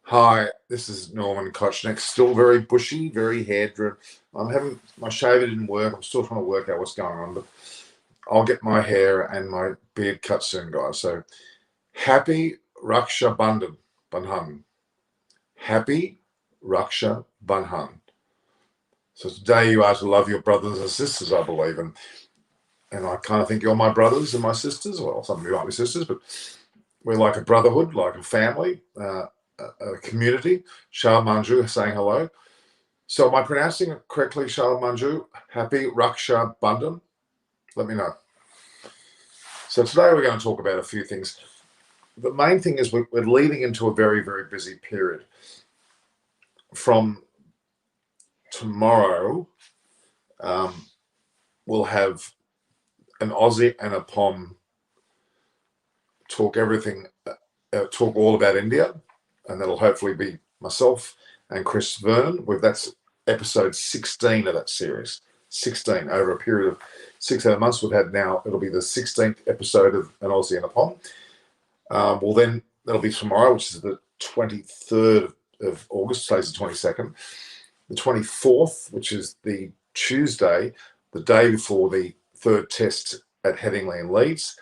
Hi, this is Norman Kochnick. Still very bushy, very hair-driven. My shaver didn't work. I'm still trying to work out what's going on, but I'll get my hair and my beard cut soon, guys. So happy Raksha Bandhan. Happy Raksha Bandhan. So today you are to love your brothers and sisters, I believe, and I kind of think you're my brothers and my sisters. Well, some of you might be sisters, but we're like a brotherhood, like a family, a community. Shah Manju saying hello. So am I pronouncing it correctly, Shah Manju? Happy Raksha Bandhan? Let me know. So today we're going to talk about a few things. The main thing is we're leading into a very, very busy period. From tomorrow, we'll have an Aussie and a POM talk all about India, and that'll hopefully be myself and Chris Vernon. That's episode 16 of that series. 16 over a period of 6-7 months. It'll be the 16th episode of an Aussie and a POM. Well, then that'll be tomorrow, which is the 23rd of August. Today's the 22nd. The 24th, which is the Tuesday, the day before the third test at Headingley and Leeds,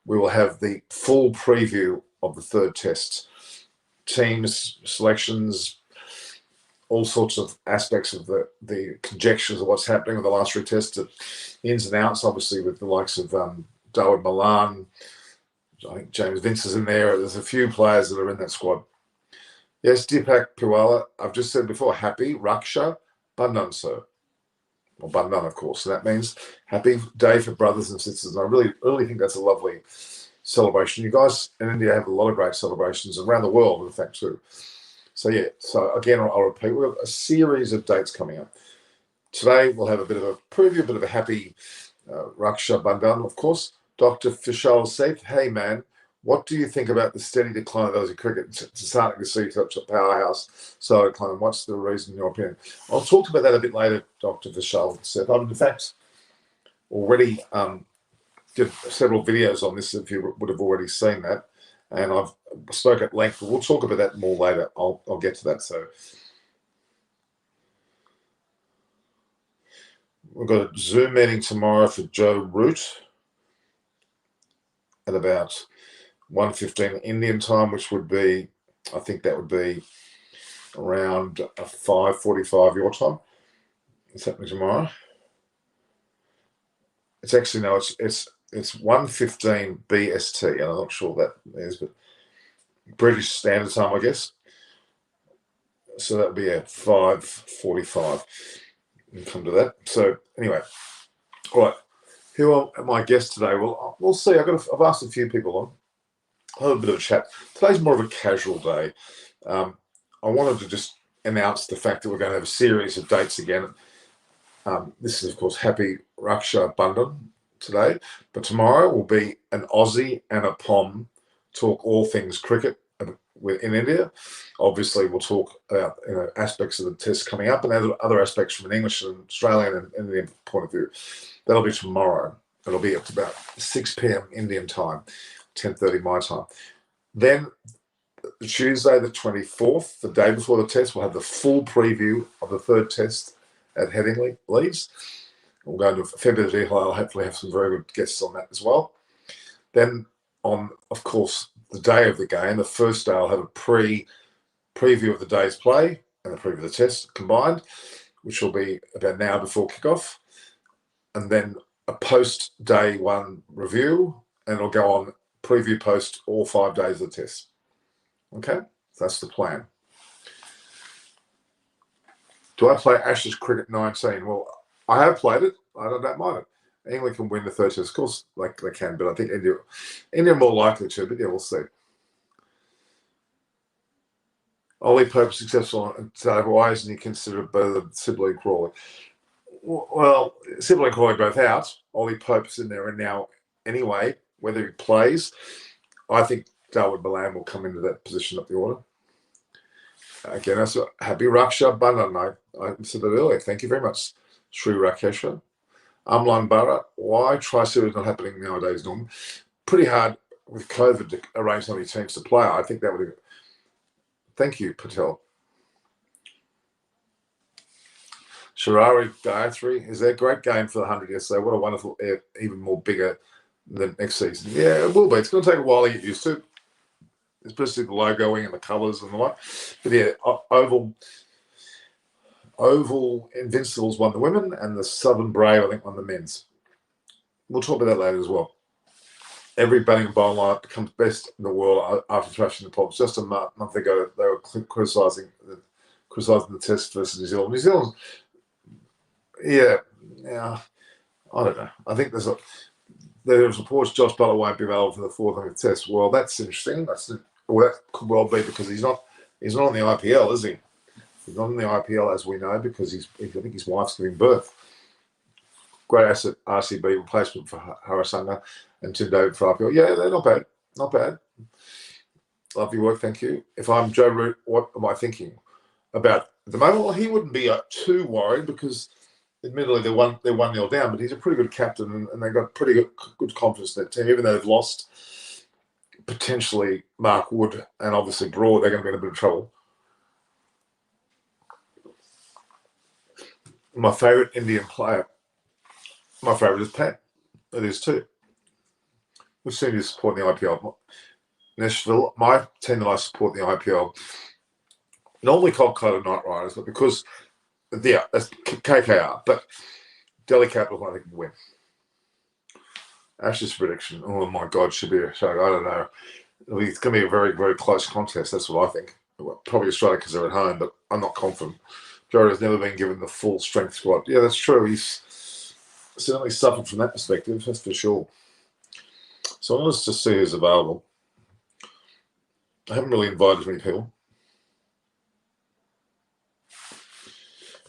we will have the full preview of the third test. Teams, selections, all sorts of aspects of the conjectures of what's happening with the last three tests, the ins and outs, obviously, with the likes of Dawood Malan. I think James Vince is in there. There's a few players that are in that squad. Yes, Deepak Piwala, I've just said before, happy Raksha Bandhan, sir. Well, Bandhan, of course. So that means happy day for brothers and sisters. And I really, really think that's a lovely celebration. You guys in India have a lot of great celebrations around the world, in fact, too. So, yeah. So, again, I'll repeat, we've got a series of dates coming up. Today, we'll have a bit of a preview, a bit of a happy Raksha Bandhan, of course. Dr. Fishal Saif, hey, man, what do you think about the steady decline of Aussie cricket? It's starting to see such a powerhouse side decline. What's the reason, in your opinion? I'll talk about that a bit later, Dr. Vishal Saif. I've, in fact, already did several videos on this, if you would have already seen that. And I've spoke at length, but we'll talk about that more later. I'll get to that. So we've got a Zoom meeting tomorrow for Joe Root at about 1:15 Indian time, which would be, I think that would be around 5:45 your time. It's happening tomorrow. It's actually, no, it's 1:15 BST, and I'm not sure what that is, but British Standard Time, I guess. So that would be at 5:45. We'll come to that. So anyway, all right. Who are my guests today? Well, we'll see. I've asked a few people on. I'll have a bit of a chat. Today's more of a casual day. I wanted to just announce the fact that we're going to have a series of dates again. This is, of course, happy Raksha Bandhan today. But tomorrow will be an Aussie and a POM talk all things cricket in India. Obviously, we'll talk about aspects of the test coming up and other aspects from an English and Australian and Indian point of view. That'll be tomorrow. It'll be at about 6 p.m. Indian time, 10:30 my time. Then Tuesday, the 24th, the day before the test, we'll have the full preview of the third test at Headingley, Leeds. We'll go into a fair bit of detail. I'll hopefully have some very good guests on that as well. Then on, of course, the day of the game, the first day, I'll have a preview of the day's play and the preview of the test combined, which will be about an hour before kickoff. And then a post-day one review, and it'll go on preview post all 5 days of the test. Okay? That's the plan. Do I play Ashes Cricket 19? Well, I have played it. I don't mind it. England can win the third test. Of course, like they can, but I think India are more likely to. But yeah, we'll see. Ollie Pope successful today. Why isn't he considered better than Sibley and Crawley? Well, Sibley and Crawley both out. Ollie Pope's in there and now anyway. Whether he plays, I think Dawood Malan will come into that position up the order. Again, that's a happy Raksha Bandhan. I said that earlier. Thank you very much, Sri Rakesha. Amlan Bharat, why Tri-Series not happening nowadays, Norm? Pretty hard. with COVID to arrange how many teams to play. I think that would. Thank you, Patel. Sharari Gayatri, is that a great game for the 100 yesterday? What a wonderful, even more bigger than next season. Yeah, it will be. It's going to take a while to get used to, especially the logoing and the colours and the like. But yeah, Oval Invincibles won the women, and the Southern Brave, I think, won the men's. We'll talk about that later as well. Every batting and bowling lineup becomes best in the world after thrashing the Pops. Just a month ago, they were criticising the Test versus New Zealand. New Zealand, yeah, I don't know. I think there's reports Josh Butler won't be available for the 4th Test. Well, that's interesting. That could well be because he's not on the IPL, is he? He's not in the IPL, as we know, because I think his wife's giving birth. Great asset, RCB replacement for Harasanga and Tim David for IPL. Yeah, they're not bad. Not bad. Love your work, thank you. If I'm Joe Root, what am I thinking about at the moment? Well, he wouldn't be too worried because, admittedly, they're 1-0 down, but he's a pretty good captain and they've got pretty good confidence in that team, even though they've lost potentially Mark Wood and obviously Broad. They're going to be in a bit of trouble. My favourite Indian player. My favourite is Pat. It is too. Which team do you support in the IPL? Nashville. My team that I support in the IPL, normally Kolkata Knight Riders, but because, that's KKR. But Delhi Capital, I think, will win. Ash's prediction. Oh my God, should be a show. I don't know. It's going to be a very, very close contest. That's what I think. Well, probably Australia because they're at home, but I'm not confident. Joe has never been given the full strength squad. Yeah, that's true. He's certainly suffered from that perspective, that's for sure. So let's just see who's available. I haven't really invited many people.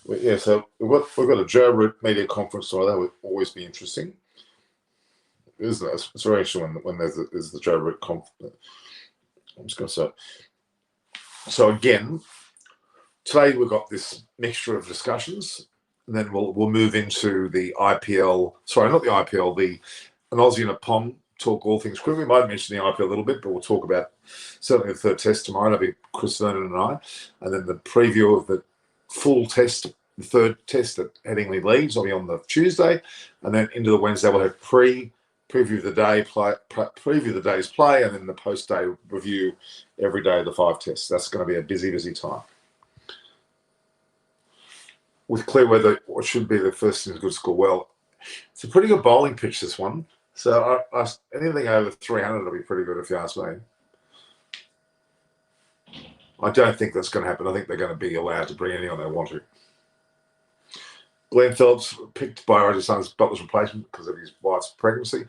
Yeah, so we've got a Joe Root media conference, so that would always be interesting. It's very interesting when there's the Joe Root conference. I'm just going to say. So again, today we've got this mixture of discussions, and then we'll move into the IPL. Sorry, not the IPL. An Aussie and a Pom talk all things cricket. We might mention the IPL a little bit, but we'll talk about certainly the 3rd Test tomorrow. That'll be Chris Vernon and I, and then the preview of the full Test, the 3rd Test at Headingley Leeds. Will be on the Tuesday, and then into the Wednesday we'll have preview the day preview the day's play, and then the post-day review every day of the 5 Tests. That's going to be a busy, busy time. With clear weather, what should be the first thing is good score. Well, it's a pretty good bowling pitch, this one. So anything over 300 will be pretty good if you ask me. I don't think that's going to happen. I think they're going to be allowed to bring anyone they want to. Glenn Phelps picked by Rajasthan's Butler's replacement because of his wife's pregnancy.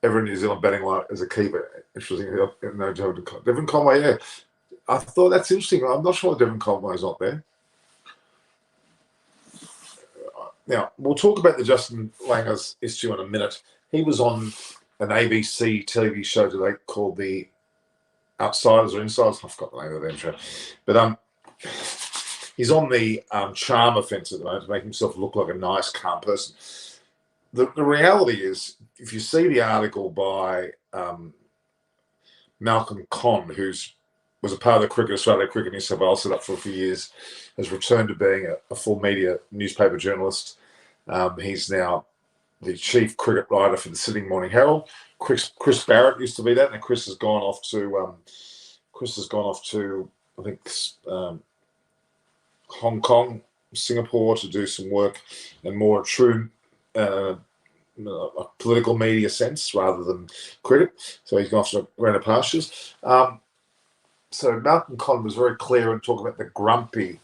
Every New Zealand batting line as a keeper. Interesting. No, Devon Conway, yeah. I thought that's interesting. I'm not sure why Devon Conway's not there. Now, we'll talk about the Justin Langer's issue in a minute. He was on an ABC TV show today called The Outsiders or Insiders. I forgot the name of the show. But he's on the charm offence at the moment to make himself look like a nice, calm person. The reality is, if you see the article by Malcolm Conn, who's was a part of the Cricket Australia Cricket New South Wales set up for a few years, has returned to being a full media newspaper journalist. He's now the chief cricket writer for the Sydney Morning Herald. Chris Barrett used to be that, and Chris has gone off to I think Hong Kong, Singapore to do some work and more true a political media sense rather than cricket. So he's gone off to greener pastures. So Malcolm Conn was very clear in talking about the grumpy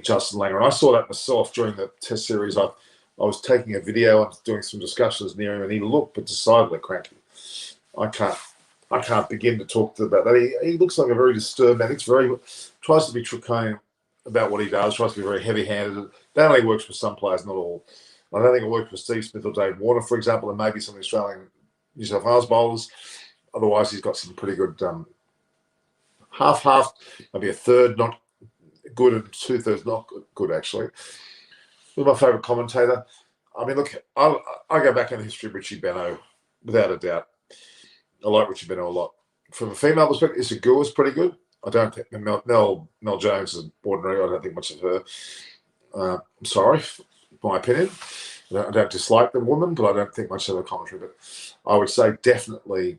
Justin Langer. And I saw that myself during the Test series. I was taking a video and doing some discussions near him, and he looked but decidedly cranky. I can't begin to talk about that. He looks like a very disturbed man. Tries to be draconian about what he does, tries to be very heavy-handed. That only works for some players, not all. I don't think it worked for Steve Smith or Dave Warner, for example, and maybe some of the Australian New South Wales bowlers. Otherwise, he's got some pretty good half, maybe a third not good and 2/3 not good, actually. Who's my favourite commentator? I mean, look, I go back in the history of Richie Benaud, without a doubt. I like Richard Bennett a lot. From a female perspective, Issa Gu is pretty good. I don't think Mel Jones is ordinary. I don't think much of her. I'm sorry, my opinion. I don't dislike the woman, but I don't think much of her commentary. But I would say definitely,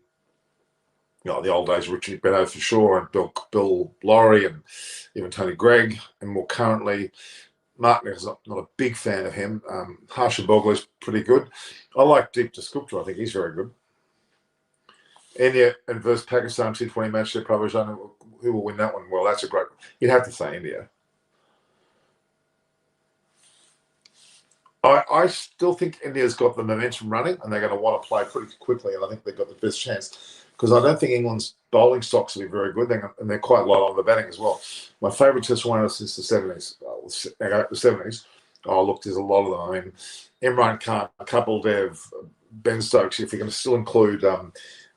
the old days, Richard Bennett for sure, and Bill Laurie, and even Tony Gregg, and more currently, Mark is not a big fan of him. Harsha Bogle's pretty good. I like Deep Desgupta. I think he's very good. India and versus Pakistan T20 match. Who will win that one? Well, that's a great one. You'd have to say India. I still think India's got the momentum running, and they're going to want to play pretty quickly, and I think they've got the best chance because I don't think England's bowling stocks will be very good, and they're quite light on the batting as well. My favourite Test winner since the 70s. There's a lot of them. I mean, Imran Khan, Kapil Dev, Ben Stokes. If you're going to still include,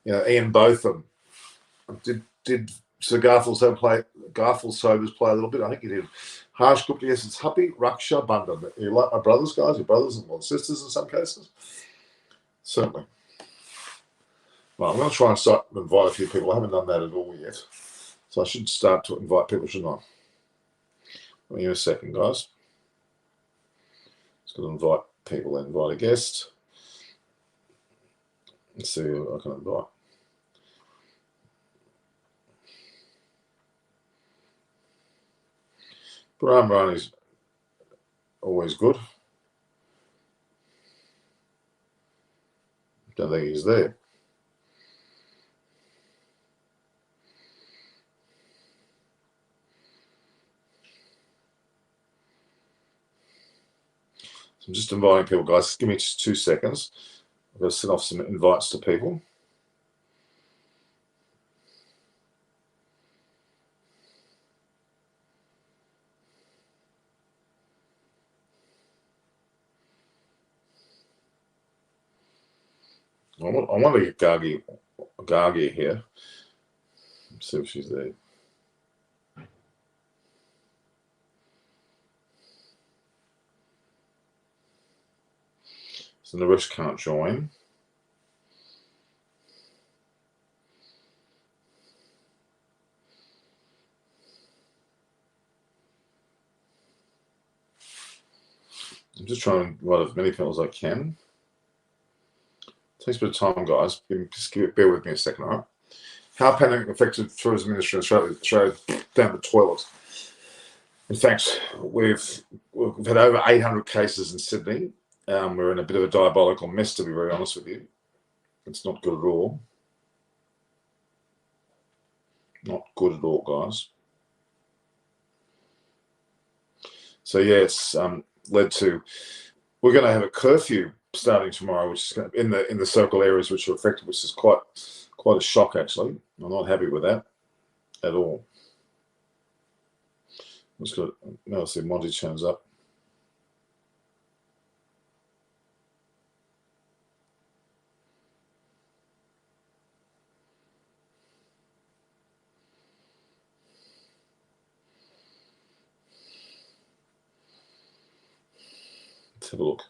Ian Botham. Did Sir Garfield Sobers play a little bit? I think he did. Harsh Gupta, yes, it's Happy. Raksha Bandhan. You like my brothers, guys? Your brothers and sisters in some cases? Certainly. Well, I'm going to try and start to invite a few people. I haven't done that at all yet. So I should start to invite people, shouldn't I? Give me a second, guys. Just going to invite people and invite a guest. Let's see who I can invite. Brian Roney's always good. Don't think he's there. So I'm just inviting people, guys. Give me just 2 seconds. I'm going to send off some invites to people. I want to get Gargi here. Let's see if she's there. So Naresh can't join. I'm just trying to invite as many people as I can. Takes a bit of time, guys. Bear with me a second, all right? How pandemic affected tourism industry in Australia down the toilet. In fact, we've had over 800 cases in Sydney. We're in a bit of a diabolical mess, to be very honest with you. It's not good at all. Not good at all, guys. So yeah, it's led to. We're going to have a curfew starting tomorrow, which is going to, in the circle areas which are affected, which is quite a shock actually. I'm not happy with that at all. Now see Monty turns up. Let's have a look.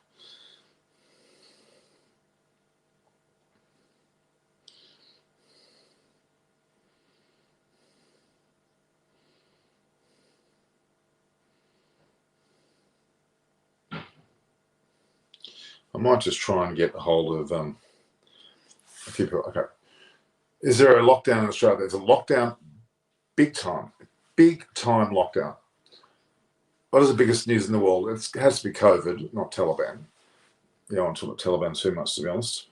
I might just try and get a hold of a few people. Okay. Is there a lockdown in Australia? There's a lockdown, big time lockdown. What is the biggest news in the world? It has to be COVID, not Taliban. You don't want to talk about Taliban too much, to be honest.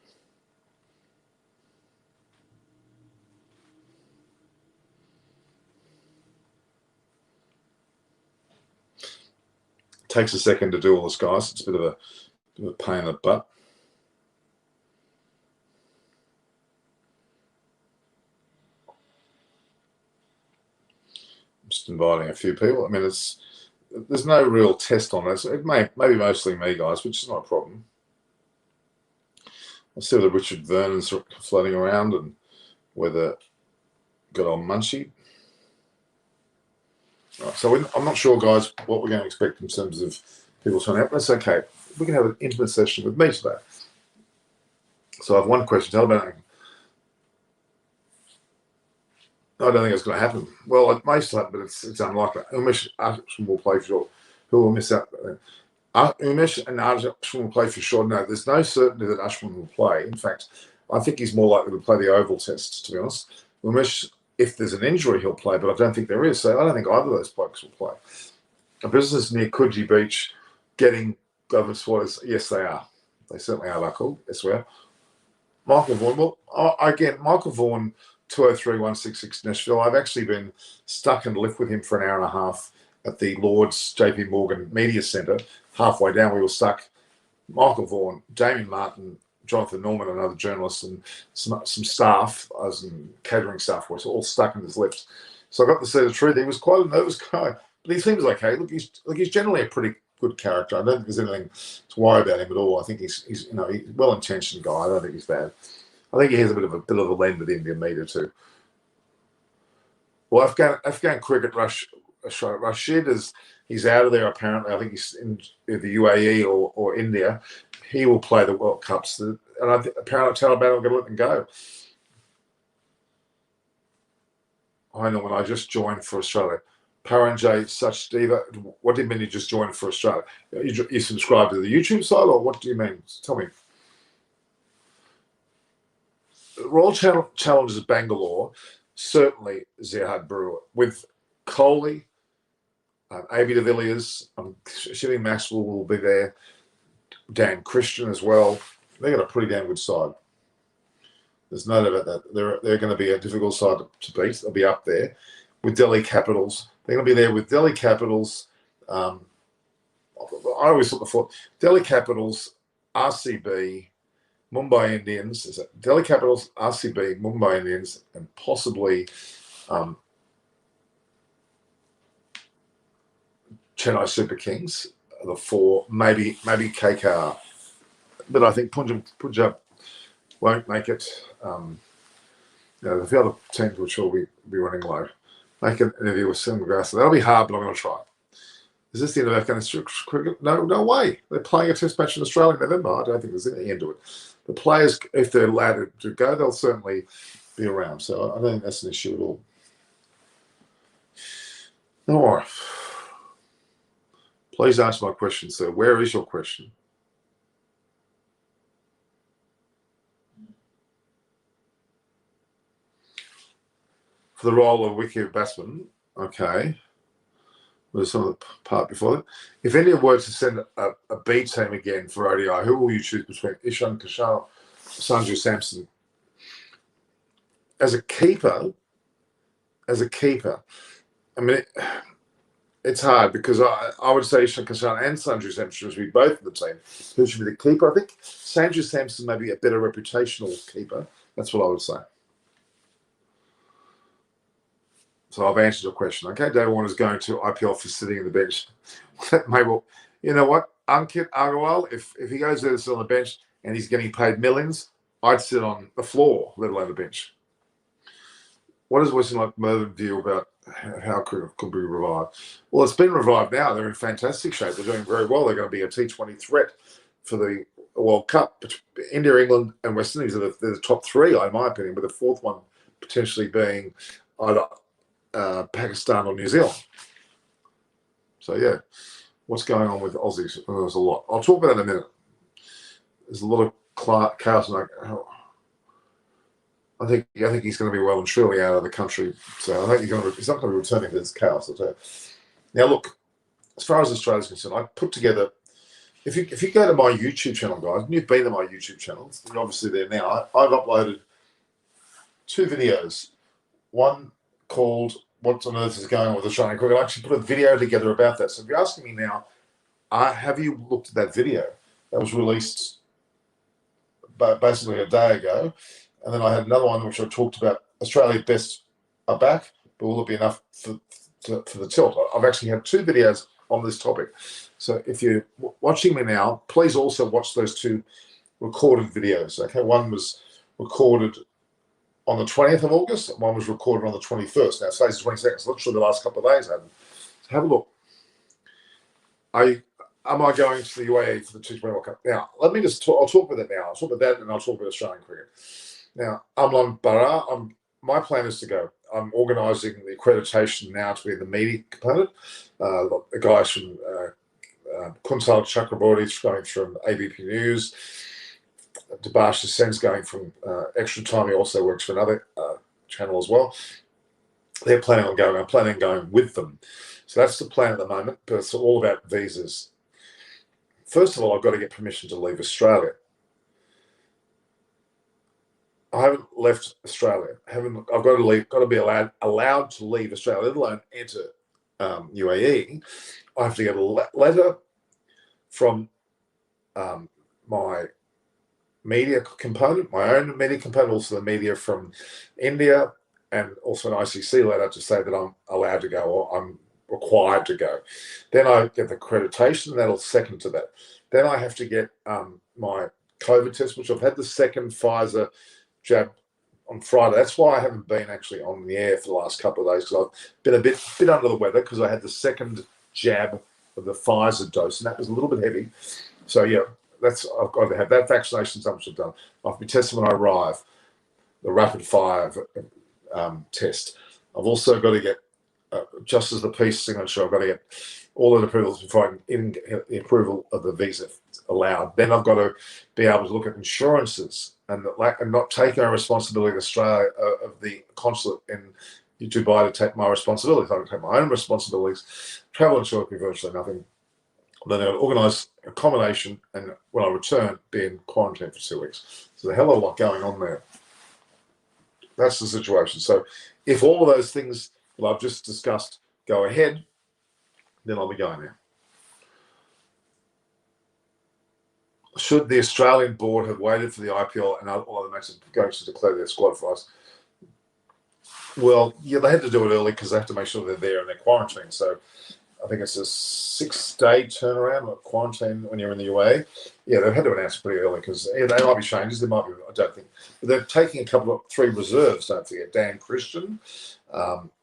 It takes a second to do all this, guys. It's a bit of a pain in the butt. I'm just inviting a few people. I mean, there's no real test on this. It may be mostly me, guys, which is not a problem. I see whether Richard Vernon's floating around and whether good old Munchie. Right, so I'm not sure, guys, what we're going to expect in terms of people turning up. That's okay. We can have an intimate session with me today. So I have one question. I don't think it's going to happen. Well, it may still happen, but it's unlikely. Umesh Ashwin will play for sure. Who will miss out? Umesh and Ashwin will play for sure. No, there's no certainty that Ashwin will play. In fact, I think he's more likely to play the Oval Test, to be honest. Umesh, if there's an injury, he'll play, but I don't think there is. So I don't think either of those blokes will play. A business near Coogee Beach getting Government Swatters, yes, they are. They certainly are, Buckle, I swear. Michael Vaughan, well, again, Michael Vaughan, 203-166 Nashville. I've actually been stuck and lift with him for an hour and a half at the Lord's JP Morgan Media Centre. Halfway down, we were stuck. Michael Vaughan, Damien Martin, Jonathan Norman, another journalist, and some staff, as in catering staff, were all stuck in his lift. So I got to see the truth. He was quite a nervous guy, but he seems okay. Look, he's generally a pretty good character. I don't think there's anything to worry about him at all. I think he's a well-intentioned guy. I don't think he's bad. I think he has a bit of a lend with the Indian media too. Well, Afghan cricket, Rashid he's out of there apparently. I think he's in the UAE or India. He will play the World Cups, and apparently Taliban are going to let them go. I know when I just joined for Australia. Paranjay Sachdeva, what do you mean you just joined for Australia? You subscribe to the YouTube site, or what do you mean? Tell me. Royal Challengers Bangalore, certainly Zihad Brewer. With Kohli, AB de Villiers, I'm assuming Maxwell will be there, Dan Christian as well. They've got a pretty damn good side. There's no doubt about that. They're going to be a difficult side to beat. They'll be up there with Delhi Capitals. They're going to be there with Delhi Capitals. I always thought Delhi Capitals, RCB, Mumbai Indians. Is it Delhi Capitals, RCB, Mumbai Indians, and possibly Chennai Super Kings. The four, maybe KKR. But I think Punjab won't make it. The other teams which will be running low. Make an interview with Sim McGrath. That'll be hard, but I'm going to try. Is this the end of Afghanistan cricket? No way. They're playing a test match in Australia in November. I don't think there's any end to it. The players, if they're allowed to go, they'll certainly be around. So I don't think that's an issue at all. All right. Please answer my question, sir. Where is your question? For the role of wicket batsman, okay. Was some of the part before that. If India were to send a B team again for ODI, who will you choose between Ishan Kishan, Sanju Samson? As a keeper, I mean, it's hard because I would say Ishan Kishan and Sanju Samson should be both in the team. Who should be the keeper? I think Sanju Samson may be a better reputational keeper. That's what I would say. So I've answered your question. Okay, Dave Warner's going to IPL for sitting in the bench. Maybe, you know what? Ankit Agarwal, if he goes there to sit on the bench and he's getting paid millions, I'd sit on the floor, let alone the bench. What does Western Melbourne view about how cricket could be revived? Well, it's been revived now. They're in fantastic shape. They're doing very well. They're going to be a T20 threat for the World Cup. India, England, and West Indies are the top three, in my opinion, with the fourth one potentially being either Pakistan or New Zealand. So yeah, what's going on with Aussies? Oh, there's a lot. I'll talk about that in a minute. There's a lot of chaos. I think he's going to be well and truly out of the country. So I think he's not going to be returning to this chaos. I'll tell you. Now look, as far as Australia's concerned, I put together. If you go to my YouTube channel, guys, and you've been to my YouTube channel, you're obviously there now. I've uploaded 2 videos. One called "What on Earth is Going On with Australian Cricket?" I actually put a video together about that. So if you're asking me now, have you looked at that video? That was released basically a day ago. And then I had another one which I talked about Australia best are back, but will it be enough for the tilt? I've actually had 2 videos on this topic. So if you're watching me now, please also watch those 2 recorded videos. Okay, one was recorded on the 20th of August, and one was recorded on the 21st. Now, today's the 22nd, literally the last couple of days. So have a look. Am I going to the UAE for the T20 World Cup? Now, let me just talk. I'll talk about that now. I'll talk about that, and I'll talk about Australian cricket. Now, Amlan Bara, my plan is to go. I'm organising the accreditation now to be the media component. The guys from Untitled Chapter going from ABP News. Debash Sen's going from Extra Time. He also works for another channel as well. They're planning on going. I'm planning on going with them. So that's the plan at the moment. But it's all about visas. First of all, I've got to get permission to leave Australia. I haven't left Australia. I've got to leave. Got to be allowed to leave Australia, let alone enter UAE. I have to get a letter from my media component, my own media component, also the media from India, and also an ICC letter to say that I'm allowed to go or I'm required to go. Then I get the accreditation, that'll second to that. Then I have to get my COVID test, which I've had the second Pfizer jab on Friday. That's why I haven't been actually on the air for the last couple of days, because I've been a bit under the weather because I had the second jab of the Pfizer dose, and that was a little bit heavy. So yeah, I've got to have that vaccination. I've done. I've been tested when I arrive, the rapid fire test. I've also got to get, just as the peace signature, I've got to get all the approvals before I can get the approval of the visa allowed. Then I've got to be able to look at insurances and not taking our responsibility in Australia of the consulate in Dubai to take my responsibilities. I can take my own responsibilities. Travel insurance will be virtually nothing. Then I'll organise accommodation, and when I return, be in quarantine for 2 weeks. So there's a hell of a lot going on there. That's the situation. So if all of those things that I've just discussed go ahead, then I'll be going there. Should the Australian board have waited for the IPL and all other matches going to declare their squad for us? Well, yeah, they had to do it early because they have to make sure they're there and they're quarantined. So I think it's a 6-day turnaround of quarantine when you're in the UAE. Yeah, they've had to announce pretty early because there might be changes. There might be, I don't think. But they're taking three reserves, don't forget. Dan Christian,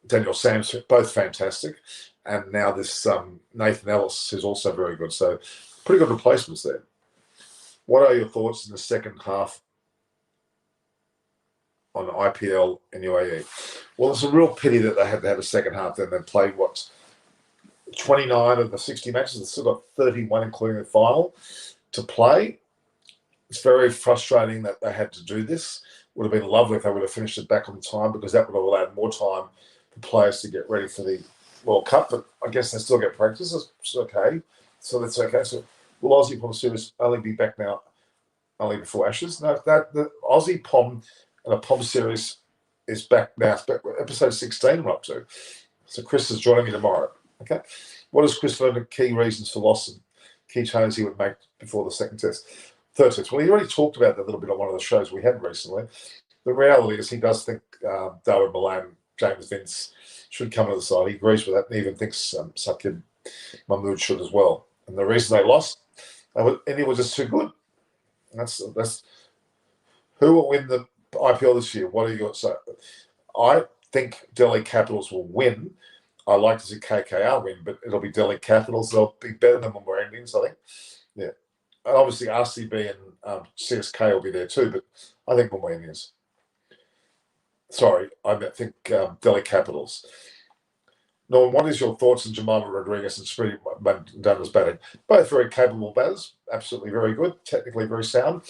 Daniel Sams, both fantastic. And now this Nathan Ellis is also very good. So pretty good replacements there. What are your thoughts in the second half on IPL in UAE? Well, it's a real pity that they had to have a second half. Then they played 29 of the 60 matches. They've still got 31, including the final, to play. It's very frustrating that they had to do this. Would have been lovely if they would have finished it back on time, because that would have allowed more time for players to get ready for the World Cup. But I guess they still get practice. It's okay. So that's okay. So will Aussie Pom Series only be back now, only before Ashes? No, the Aussie Pom and a Pom Series is back now. It's back, episode 16 we're up to. So Chris is joining me tomorrow. Okay. What is Chris Vernon key reasons for loss and key changes he would make before the third test? Well, he already talked about that a little bit on one of the shows we had recently. The reality is he does think Darwin Milan, James Vince should come to the side. He agrees with that, and he even thinks Sakib Mahmood should as well. And the reason they lost, India was just too good. And that's who will win the IPL this year. What are you going to say? I think Delhi Capitals will win. I like to see KKR win, but it'll be Delhi Capitals. They'll be better than Mumbai Indians, I think. Yeah. And obviously RCB and CSK will be there too, but I think Mumbai Indians. Sorry, I think Delhi Capitals. Norman, what is your thoughts on Jemima Rodriguez and Smriti Mandana's batting? Both very capable batters, absolutely very good, technically very sound.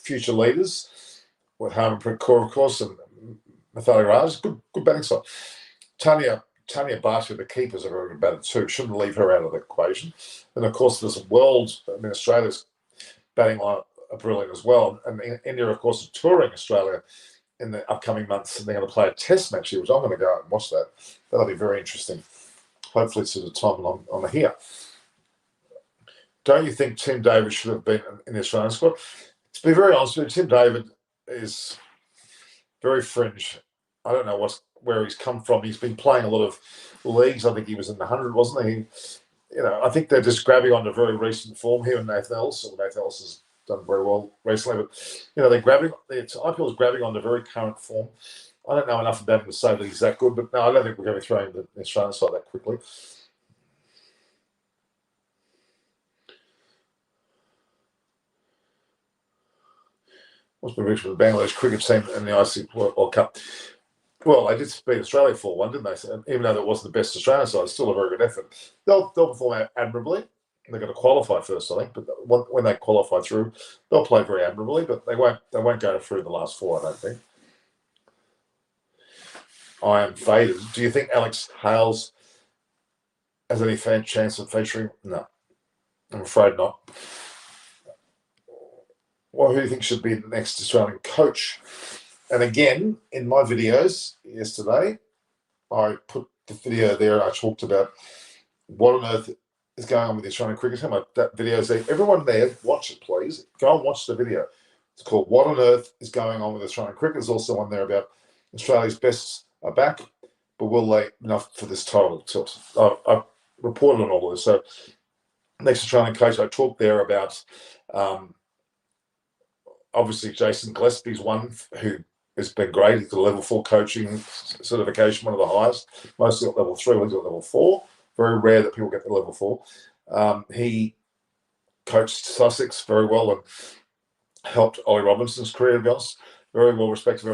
Future leaders with Harmanpreet Kaur, of course, and Mithali Raj. Good batting side. Tanya Bhatia, the keeper's a very good batter too. Shouldn't leave her out of the equation. And of course, there's Australia's batting line are brilliant as well. And India, of course, is touring Australia in the upcoming months, and they're going to play a test match here, which I'm going to go out and watch that. That'll be very interesting. Hopefully it's at a time when I'm here. Don't you think Tim David should have been in the Australian squad? To be very honest with you, Tim David is very fringe. I don't know where he's come from. He's been playing a lot of leagues. I think he was in the 100, wasn't he? I think they're just grabbing onto very recent form here in Nathan Ellis. Nathan Ellis has done very well recently, but they're grabbing. The IPL is grabbing onto very current form. I don't know enough about him to say that he's that good, but no, I don't think we're going to be throwing the Australian side that quickly. What's the prediction for the Bangladesh cricket team in the ICC World Cup? Well, they did beat Australia 4-1, didn't they? So, even though that wasn't the best Australian side, it's still a very good effort. They'll perform admirably. They're going to qualify first, I think, but when they qualify through, they'll play very admirably. But they won't go through the last four, I don't think. I am faded. Do you think Alex Hales has any chance of featuring? No, I'm afraid not. Well, who do you think should be the next Australian coach? And again, in my videos yesterday, I put the video there and I talked about what on earth is going on with the Australian cricket team. That video's there. Everyone there, watch it, please. Go and watch the video. It's called What on Earth is Going On with Australian Cricket. There's also one there about Australia's best are back, but will they enough for this title tilt? I've reported on all of this. So next Australian coach, I talked there about obviously Jason Gillespie's one who has been great. He's got a level 4 coaching certification, one of the highest. Mostly got level 3, he's got level 4. Very rare that people get the level 4. He coached Sussex very well and helped Ollie Robinson's career, to be honest. Very well respected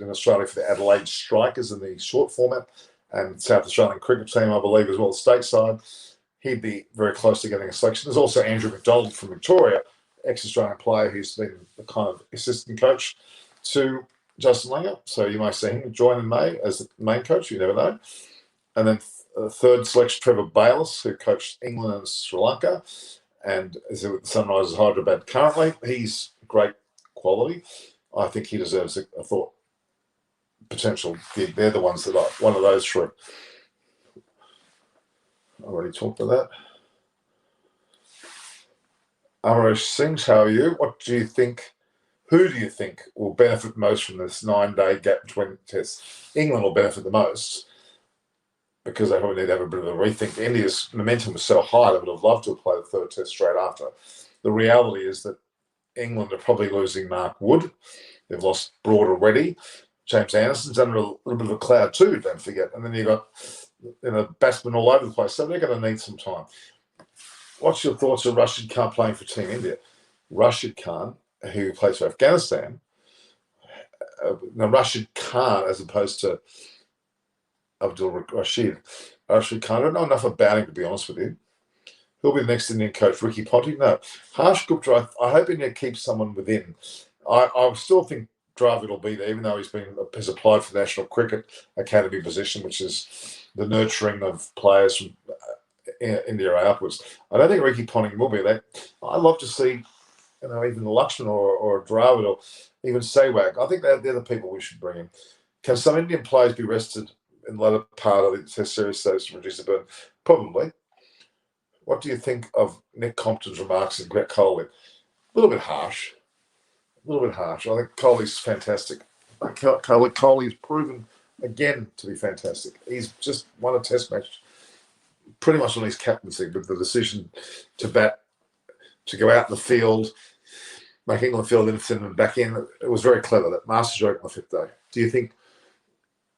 in Australia for the Adelaide Strikers in the short format and South Australian cricket team, I believe, as well as stateside. He'd be very close to getting a selection. There's also Andrew McDonald from Victoria, ex-Australian player who's been the kind of assistant coach to Justin Langer. So you may see him join in May as the main coach. You never know. And then third selection, Trevor Bayliss, who coached England and Sri Lanka and is with Sunrisers Hyderabad currently. He's great quality. I think he deserves a thought potential gig. They're the ones that one of those three. I already talked about that. Amarish Singh, how are you? What do you think? Who do you think will benefit most from this 9-day gap between tests? England will benefit the most because they probably need to have a bit of a rethink. India's momentum was so high they would have loved to have played the third test straight after. The reality is that England are probably losing Mark Wood. They've lost Broad already. James Anderson's under a little bit of a cloud too, don't forget. And then you've got batsmen all over the place. So they're going to need some time. What's your thoughts on Rashid Khan playing for Team India? Rashid Khan, who plays for Afghanistan. Now, Rashid Khan, as opposed to Abdul Rashid. Rashid Khan, I don't know enough about him, to be honest with you. Who'll be the next Indian coach? Ricky Ponting? No. Harsh Gupta, I hope India keeps someone within. I still think Dravid will be there, even though has applied for the National Cricket Academy position, which is the nurturing of players from India upwards. I don't think Ricky Ponting will be there. I'd love to see, even Lakshman or Dravid or even Sehwag. I think they're the people we should bring in. Can some Indian players be rested in the latter part of the Test series so to reduce the burn? Probably. What do you think of Nick Compton's remarks and Brett Coley? A little bit harsh. I think Coley's fantastic. Coley's proven again to be fantastic. He's just won a Test match pretty much on his captaincy, with the decision to go out in the field, make England feel and send them back in. It was very clever. That masterstroke on the fifth day.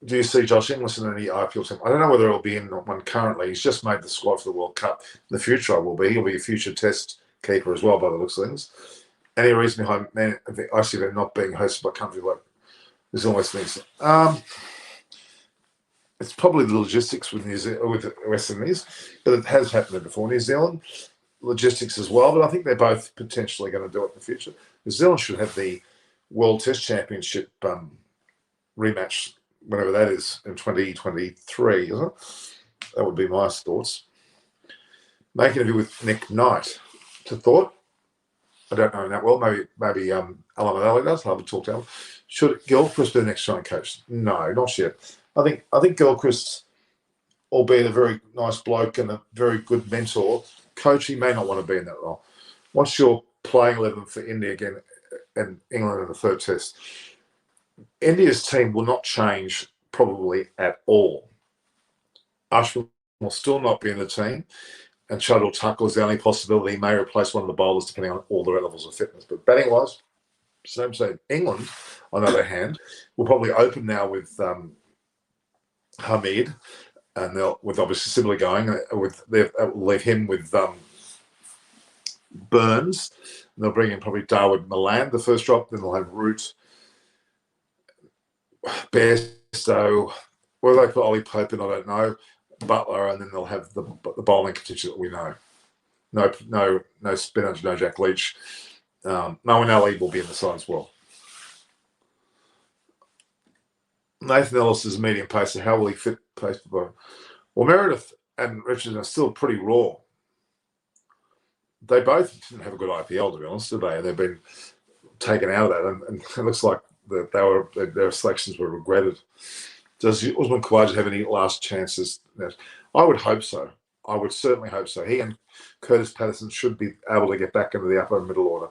Do you see Josh Inglis in any IPL team? I don't know whether he'll be in one currently. He's just made the squad for the World Cup. In the future, He'll be a future Test keeper as well, by the looks of things. Any reason behind ICV not being hosted by country like New Zealand, West Indies? It's probably the logistics with West Indies, but it has happened before. New Zealand, logistics as well, but I think they're both potentially going to do it in the future. New Zealand should have the World Test Championship rematch, whenever that is, in 2023, isn't it? That would be my thoughts. Make an interview with Nick Knight. To thought. I don't know him that well. Maybe Alan Manelli does. I'll have a talk to him. Should Gilchrist be the next Australian coach? No, not yet. I think Gilchrist, albeit a very nice bloke and a very good mentor, coach, he may not want to be in that role. What's your playing 11 for India again and England in the third test? India's team will not change probably at all. Ashwin will still not be in the team, and Shadul Thakur is the only possibility. He may replace one of the bowlers depending on all the levels of fitness. But batting-wise, same. England, on the other hand, will probably open now with Hamid, and with obviously Sibley going. They'll leave him with Burns. And they'll bring in probably Darwood Milan, the first drop. Then they'll have Root, Bairstow, whether they put Ollie Pope in, I don't know. Butler, and then they'll have the bowling contingent that we know. No spinach, no Jack Leach. Moeen Ali will be in the side as well. Nathan Ellis is medium pacer. How will he fit pace for both? Well, Meredith and Richardson are still pretty raw. They both didn't have a good IPL, to be honest, did they? And they've been taken out of that, and it looks like their selections were regretted. Does Usman Khawaja have any last chances? I would hope so. I would certainly hope so. He and Curtis Patterson should be able to get back into the upper and middle order.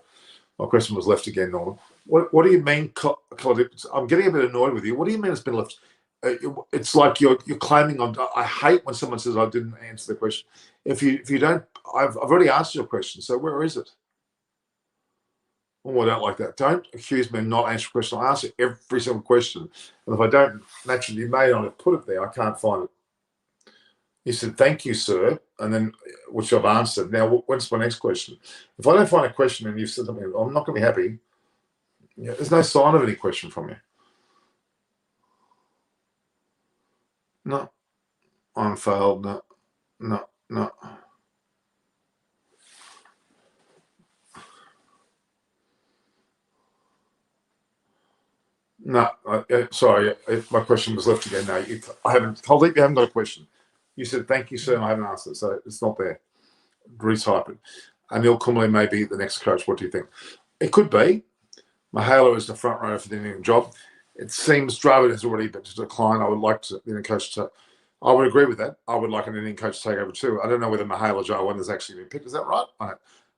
My question was left again, Norman. What do you mean, Claude? I'm getting a bit annoyed with you. What do you mean it's been left? It's like you're claiming I hate when someone says I didn't answer the question. If you don't, I've already answered your question. So where is it? Oh, I don't like that. Don't accuse me of not answering a question. I answer every single question. And if I don't, naturally, you may not have put it there. I can't find it. You said, thank you, sir. And then, which I've answered. Now, what's my next question? If I don't find a question and you've said something, I'm not going to be happy. Yeah, there's no sign of any question from you. No. I'm failed. No. No. No, sorry, my question was left again. No, I haven't. Colleague, you haven't got a question. You said thank you, sir, and I haven't answered, so it's not there. Retype it. Anil Kumble may be the next coach. What do you think? It could be. Mahalo is the front runner for the Indian job. It seems Dravid has already been to decline. I would like the Indian coach to. I would agree with that. I would like an Indian coach to take over too. I don't know whether Mahalo Jawan has actually been picked. Is that right?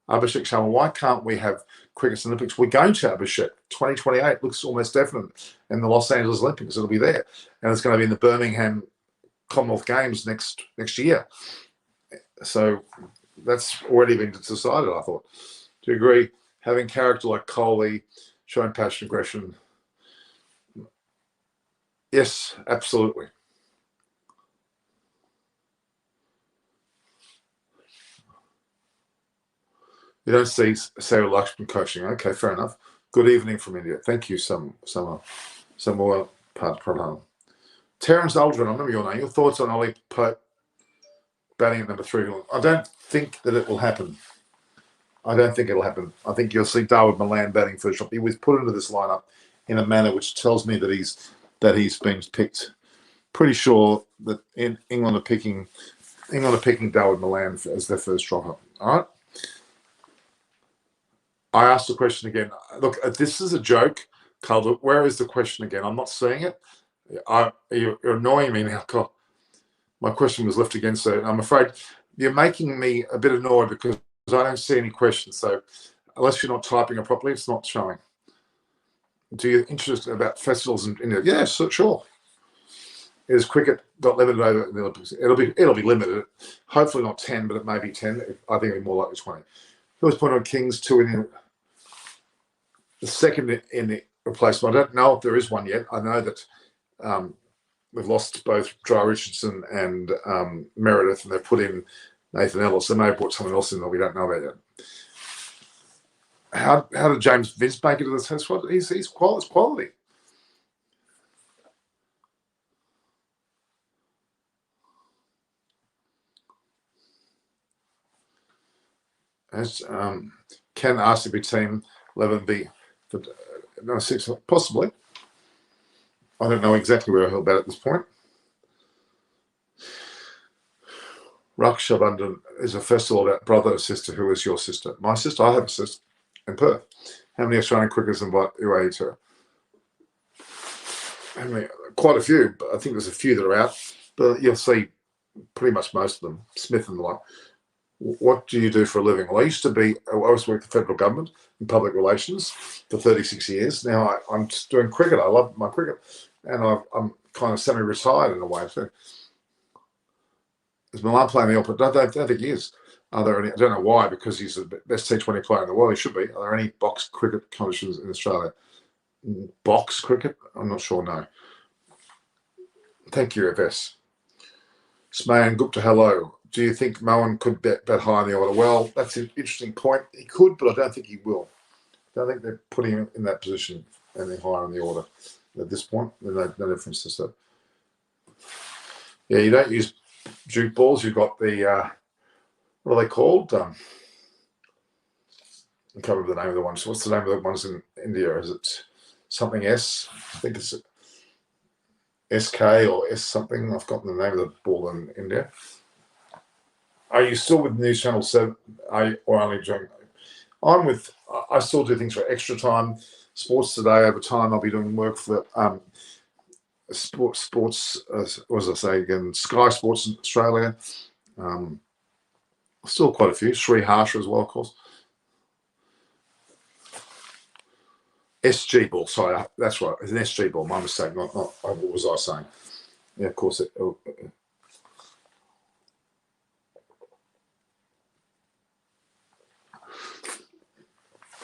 Abhishek Sharma, why can't we have cricket Olympics? We're going to Abhishek. 2028 looks almost definite. And the Los Angeles Olympics, it'll be there. And it's going to be in the Birmingham Commonwealth Games next year. So that's already been decided, I thought. Do you agree? Having character like Kohli, showing passion, aggression. Yes, absolutely. You don't see Sarah Lakshman coaching. Okay, fair enough. Good evening from India. Thank you, some more Pradhan. Terence Aldrin, I remember your name. Your thoughts on Ollie Pope batting at number 3? I don't think that it will happen. I don't think it'll happen. I think you'll see Dawood Malan batting first shot. He was put into this lineup in a manner which tells me that he's been picked. Pretty sure that England are picking Dawood Malan as their first dropper. All right. I asked the question again. Look, this is a joke, Carl. Where is the question again? I'm not seeing it. You're annoying me now, Carl. My question was left again, so I'm afraid you're making me a bit annoyed because I don't see any questions. So unless you're not typing it properly, it's not showing. Do you interested about festivals in India? Yeah, sure. Is cricket got limited over the Olympics? It'll be limited. Hopefully not 10, but it may be 10. I think it'll be more likely 20. He was pointed on Kings 2 in the second in the replacement. I don't know if there is one yet. I know that we've lost both Dry Richardson and Meredith, and they've put in Nathan Ellis. They may have brought someone else in that we don't know about yet. How did James Vince make it to the test squad? He's quality. As can RCB team 11 be no 6? Possibly. I don't know exactly where he'll bat at this point. Raksha Bandhan is a festival about brother or sister. Who is your sister? My sister. I have a sister in Perth. How many Australian cricketers invite UAE to? Quite a few, but I think there's a few that are out. But you'll see pretty much most of them. Smith and the like. What do you do for a living? Well, I used to work for the federal government in public relations for 36 years. Now I'm just doing cricket. I love my cricket. And I'm kind of semi-retired in a way too. Is Milan playing the All? I don't think he is. Are there any? I don't know why, because he's the best T20 player in the world. He should be. Are there any box cricket competitions in Australia? Box cricket? I'm not sure, no. Thank you, FS. Smayan Gupta, hello. Do you think Moeen could bet high in the order? Well, that's an interesting point. He could, but I don't think he will. I don't think they're putting him in that position any higher in the order. at this point. No difference to that. Yeah, you don't use Duke balls. You've got the what are they called? I can't remember the name of the ones. What's the name of the ones in India? Is it something S? I think it's SK or S something. I've forgotten the name of the ball in India. Are you still with News Channel 7? Or only during? I still do things for extra time. Sports Today over time. I'll be doing work for sports. What was I say again? Sky Sports in Australia. Still quite a few. Sri Harsha as well, of course. SG ball. Sorry, that's right. It's an SG ball. My mistake. Not what was I saying? Yeah, of course.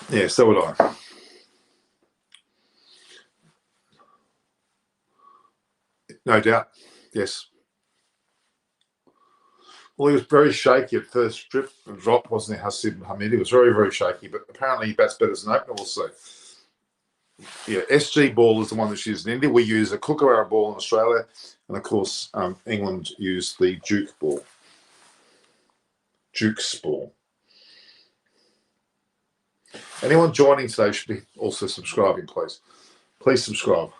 Yeah, so would I. No doubt. Yes. Well, he was very shaky at first. Strip and drop, wasn't he, Hasib Hamid? He was very, very shaky, but apparently he bats better as an opener. We'll see. Yeah, SG ball is the one that's used in India. We use a Kookaburra ball in Australia, and of course, England used the Duke ball. Duke's ball. Anyone joining today should be also subscribing, please. Please subscribe.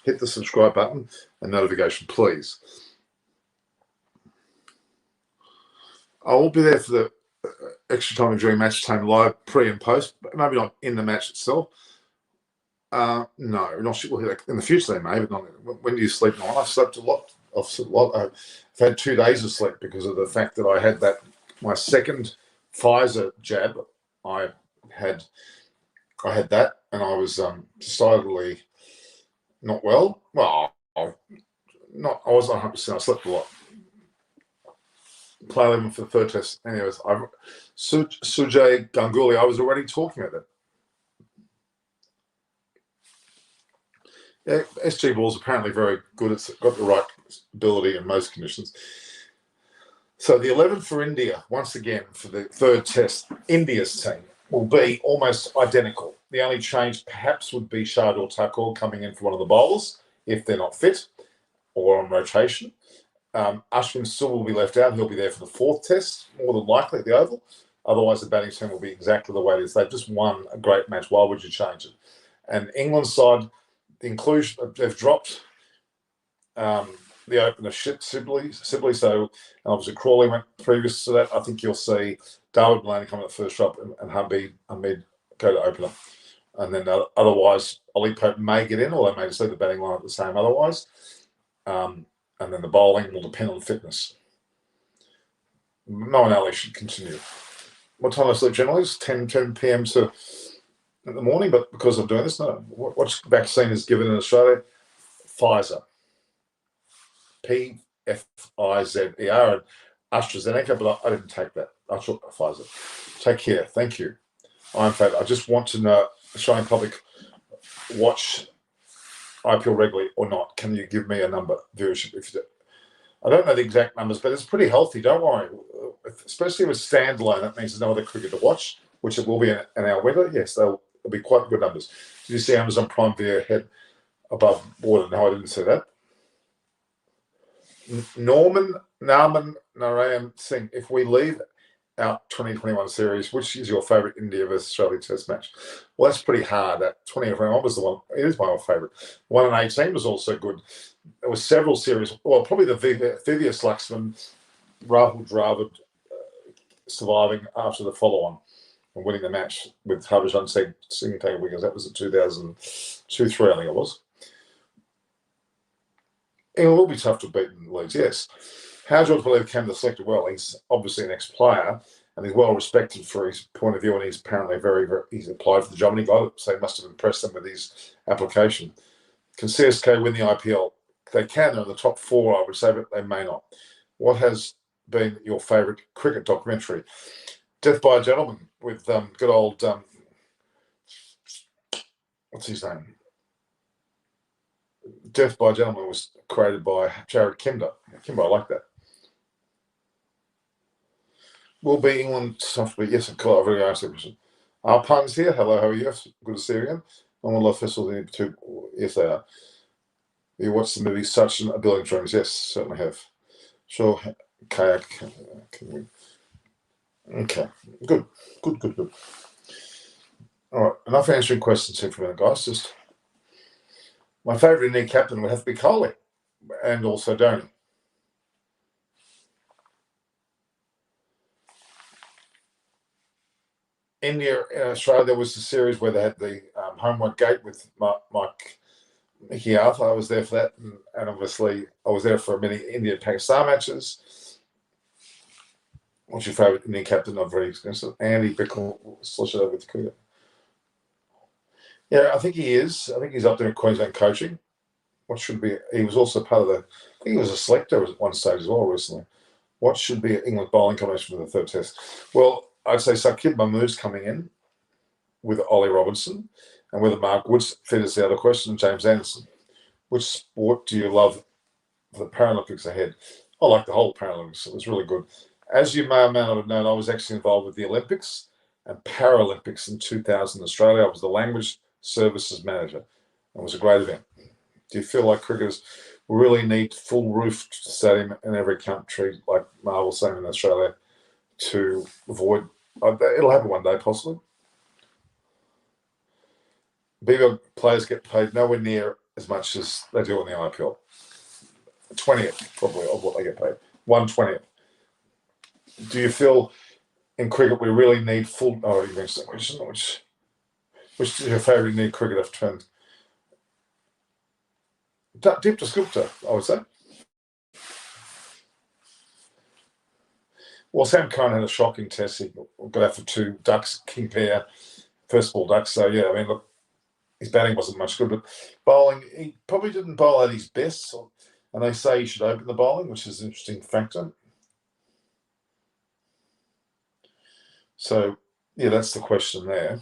Hit the subscribe button and notification, please. I will be there for the extra time during match time, live, pre and post, but maybe not in the match itself. No, not sure. In the future they may, but not. When do you sleep? No, I've slept a lot. I've had 2 days of sleep because of the fact that I had my second Pfizer jab. I had that, and I was decidedly not well. Well, I wasn't 100%. I slept a lot. Play 11 for the third test. Anyways, Sujay Ganguly, I was already talking about that. Yeah, SG ball's apparently very good. It's got the right ability in most conditions. So the 11 for India, once again, for the third test, India's team will be almost identical. The only change perhaps would be Shardul Thakur coming in for one of the bowlers if they're not fit or on rotation. Ashwin still will be left out. He'll be there for the fourth test, more than likely at the Oval. Otherwise, the batting team will be exactly the way it is. They've just won a great match. Why would you change it? And England's side, the inclusion, they've dropped the opener Sibley. So obviously Crawley went previous to that. I think you'll see David Maloney come at the first drop and Hamid go to opener. And then otherwise, Ollie Pope may get in, or they may just leave the batting line at the same otherwise. And then the bowling will depend on fitness. No one else should continue. What time I sleep generally is 10 p.m. in the morning, but because I'm doing this, no. What vaccine is given in Australia? Pfizer. Pfizer and AstraZeneca, but I didn't take that. I took Pfizer. Take care. Thank you. I'm fat. I just want to know, Australian public, watch IPL regularly or not. Can you give me a number viewership? If you do? I don't know the exact numbers, but it's pretty healthy. Don't worry. Especially if it's standalone, that means there's no other cricket to watch, which it will be in our winter. Yes, they'll be quite good numbers. Did you see Amazon Prime Video head above water? No, I didn't see that. Narman Narayan Singh, if we leave out 2021 series, which is your favourite India versus Australia Test match? Well, that's pretty hard. That 2021 was the one. It is my favourite. 1 and 18 was also good. There were several series. Well, probably the Vivius Laxman, Rahul Dravid surviving after the follow-on and winning the match with Harbhajan Singh taking wickets. That was in 2002-3, I think it was. It will be tough to beat in the leagues, yes. How George believe Canada selected well. He's obviously an ex-player and he's well respected for his point of view, and he's apparently he's applied for the job and he got it, so he must have impressed them with his application. Can Csk win the IPL? They can. They're in the top 4, I would say, but they may not. What has been your favourite cricket documentary? Death by a Gentleman with good old, what's his name? Death by a Gentleman was created by Jared Kimber. I like that. Will be England softly? Yes, of course. I've already asked that question. Our puns here. Hello, how are you? Good to see you again. On Love Festival in two. Yes, they are. You watched the movie Such a Billion Dreams? Yes, certainly have. Sure, kayak. Okay, good. All right, enough answering questions here for a minute, guys. Just my favourite Indian captain would have to be Kohli, and also Dhoni. India and Australia, there was a series where they had the homeward gate with Mickey Arthur. I was there for that, and obviously I was there for many India and Pakistan matches. What's your favourite Indian captain? Not very expensive. Andy Bickle, slush it over with cricket. Yeah, I think he is. I think he's up there in Queensland coaching. What should be? He was also part of the. I think he was a selector at one stage as well recently. What should be England's bowling combination for the third test? Well, I'd say Saqib Mahmood's coming in with Ollie Robinson, and whether Mark Woods fit is the other question. James Anderson. Which sport do you love for the Paralympics ahead? I like the whole Paralympics. It was really good. As you may or may not have known, I was actually involved with the Olympics and Paralympics in 2000 in Australia. I was the language services manager. It was a great event. Do you feel like cricketers really need full roofed stadium in every country, like Marvel saying in Australia, to avoid? It'll happen one day, possibly. BBL players get paid nowhere near as much as they do in the IPL. 20th, probably, of what they get paid. 1/20th. Do you feel in cricket we really need full? Oh, you mentioned which is your favourite Indian cricketer term? Deepta Gupta, I would say. Well, Sam Curran had a shocking test. He got out for 2 ducks, king pair, first ball ducks. So yeah, I mean, look, his batting wasn't much good, but bowling, he probably didn't bowl at his best. And they say he should open the bowling, which is an interesting factor. So, yeah, that's the question there.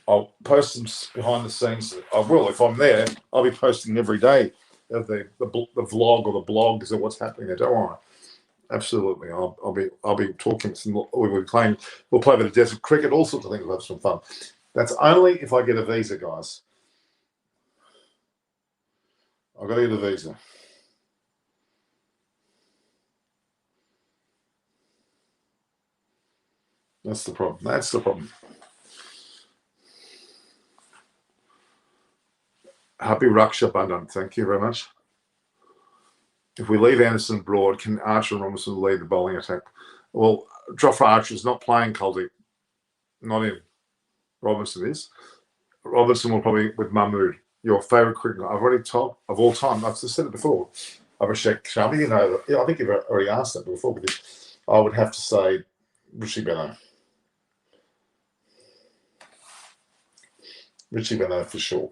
I'll post them behind the scenes. I will, if I'm there, I'll be posting every day of the vlog or the blogs of what's happening there. Don't worry. Absolutely. I'll be talking to them. We'll play a bit of desert cricket, all sorts of things. We'll have some fun. That's only if I get a visa, guys. I've got to get a visa. That's the problem. Happy Raksha Bandhan. Thank you very much. If we leave Anderson broad, can Archer and Robinson lead the bowling attack? Well, Jofra Archer is not playing Kuldeep. Not him. Robinson is. Robinson will probably with Mahmood. Your favourite cricketer? I've already told of all time. I've just said it before. Abhishek Sharma. You know, I think you've already asked that before. But I would have to say Richie Benaud. Richie Benaud for sure.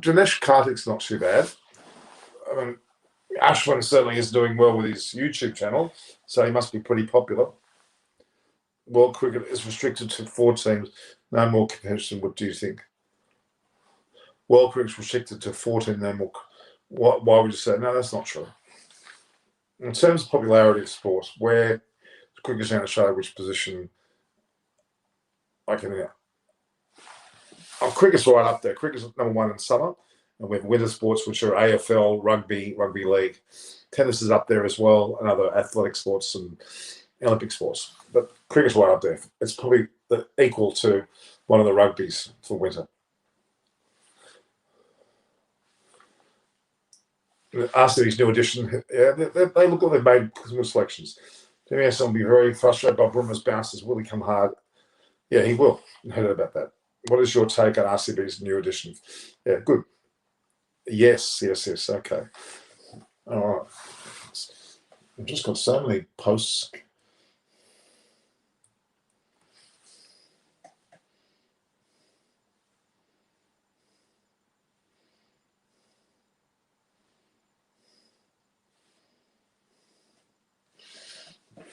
Dinesh Karthik's not too bad. I mean, Ashwin certainly is doing well with his YouTube channel, so he must be pretty popular. World cricket is restricted to 4 teams. No more competition. What do you think? World cricket is restricted to 14. No more. Why would you say no? That's not true. In terms of popularity of sports, where cricket's going to show which position I can hear. Cricket's right up there. Cricket's number 1 in summer, and we have winter sports, which are AFL, rugby league. Tennis is up there as well, and other athletic sports and Olympic sports. But cricket's right up there. It's probably equal to one of the rugbies for winter. RCB's new edition, yeah, they look like they've made good selections. Jimmy Anderson will be very frustrated by Brummer's bounces. Will he come hard? Yeah, he will. No doubt about that. What is your take on RCB's new edition? Yeah, good. Yes. Okay. All right. I've just got so many posts.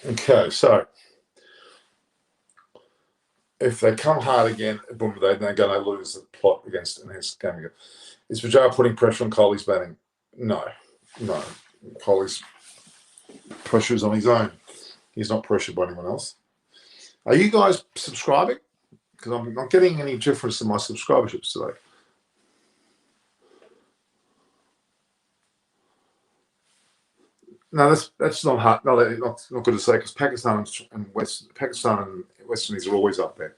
Okay, so if they come hard again, boom, they're going to lose the plot against enhanced game again. Is Vijay putting pressure on Kohli's batting? No. Kohli's pressure is on his own. He's not pressured by anyone else. Are you guys subscribing? Because I'm not getting any difference in my subscriberships today. No, that's not hard. No, that's not good to say because Pakistan and West Indies are always up there.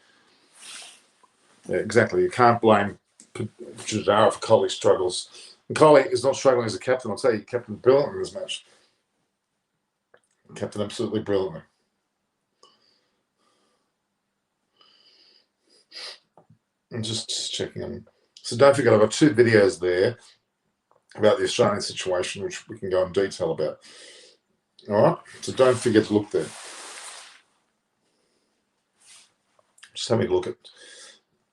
Yeah, exactly. You can't blame Jadara for Kohli's struggles. And Kohli is not struggling as a captain. I'll tell you, he captained brilliantly in this match. Captain absolutely brilliantly. I'm just checking them. So don't forget, I've got 2 videos there about the Australian situation, which we can go in detail about. All right? So don't forget to look there. Just having a look at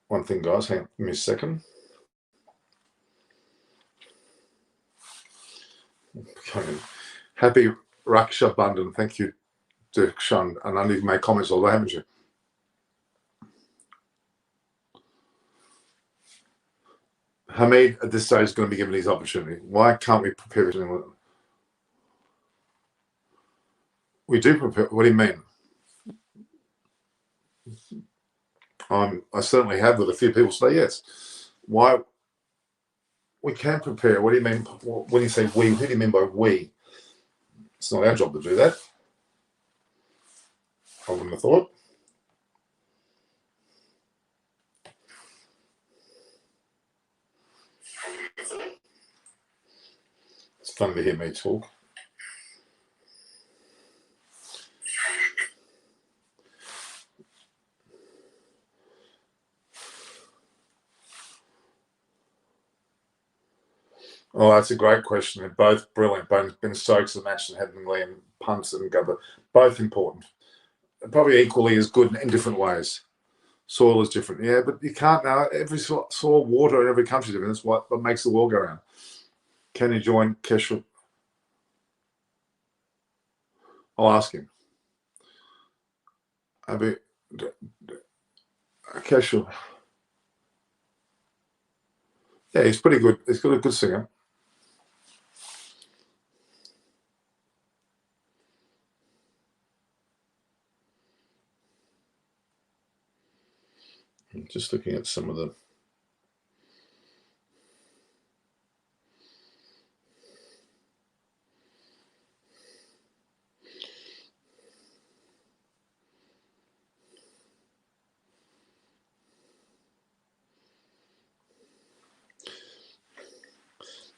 one thing, guys. Hang on, give me a second. Happy Raksha Bandhan. Thank you, Dikshan. And I need to make comments all day, haven't you? Hamid, at this stage, is going to be given his opportunity. Why can't we prepare for? We do prepare. What do you mean? I certainly have with a few people say yes. Why? We can prepare. What do you mean? When you say we, who do you mean by we? It's not our job to do that. I wouldn't have thought. It's funny to hear me talk. Oh, that's a great question. They're both brilliant. Both Ben Stokes and Ashton Headingley and Punts and Gubber, both important. Probably equally as good in different ways. Soil is different, yeah, but you can't now. Every soil, water in every country is different. That's what makes the world go round. Can you join Kesha? I'll ask him. Kesha. Yeah, he's pretty good. He's got a good singer. I'm just looking at some of the.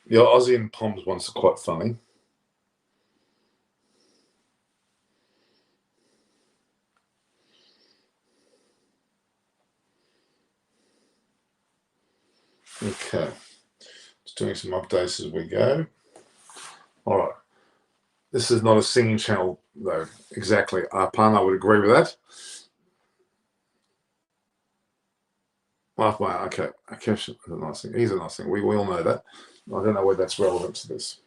The Aussie and Poms ones are quite funny. Okay. Just doing some updates as we go. All right. This is not a singing channel, though. Exactly. Arpan, I would agree with that. Okay. Akesh is a nice thing. He's a nice thing. We all know that. I don't know whether that's relevant to this.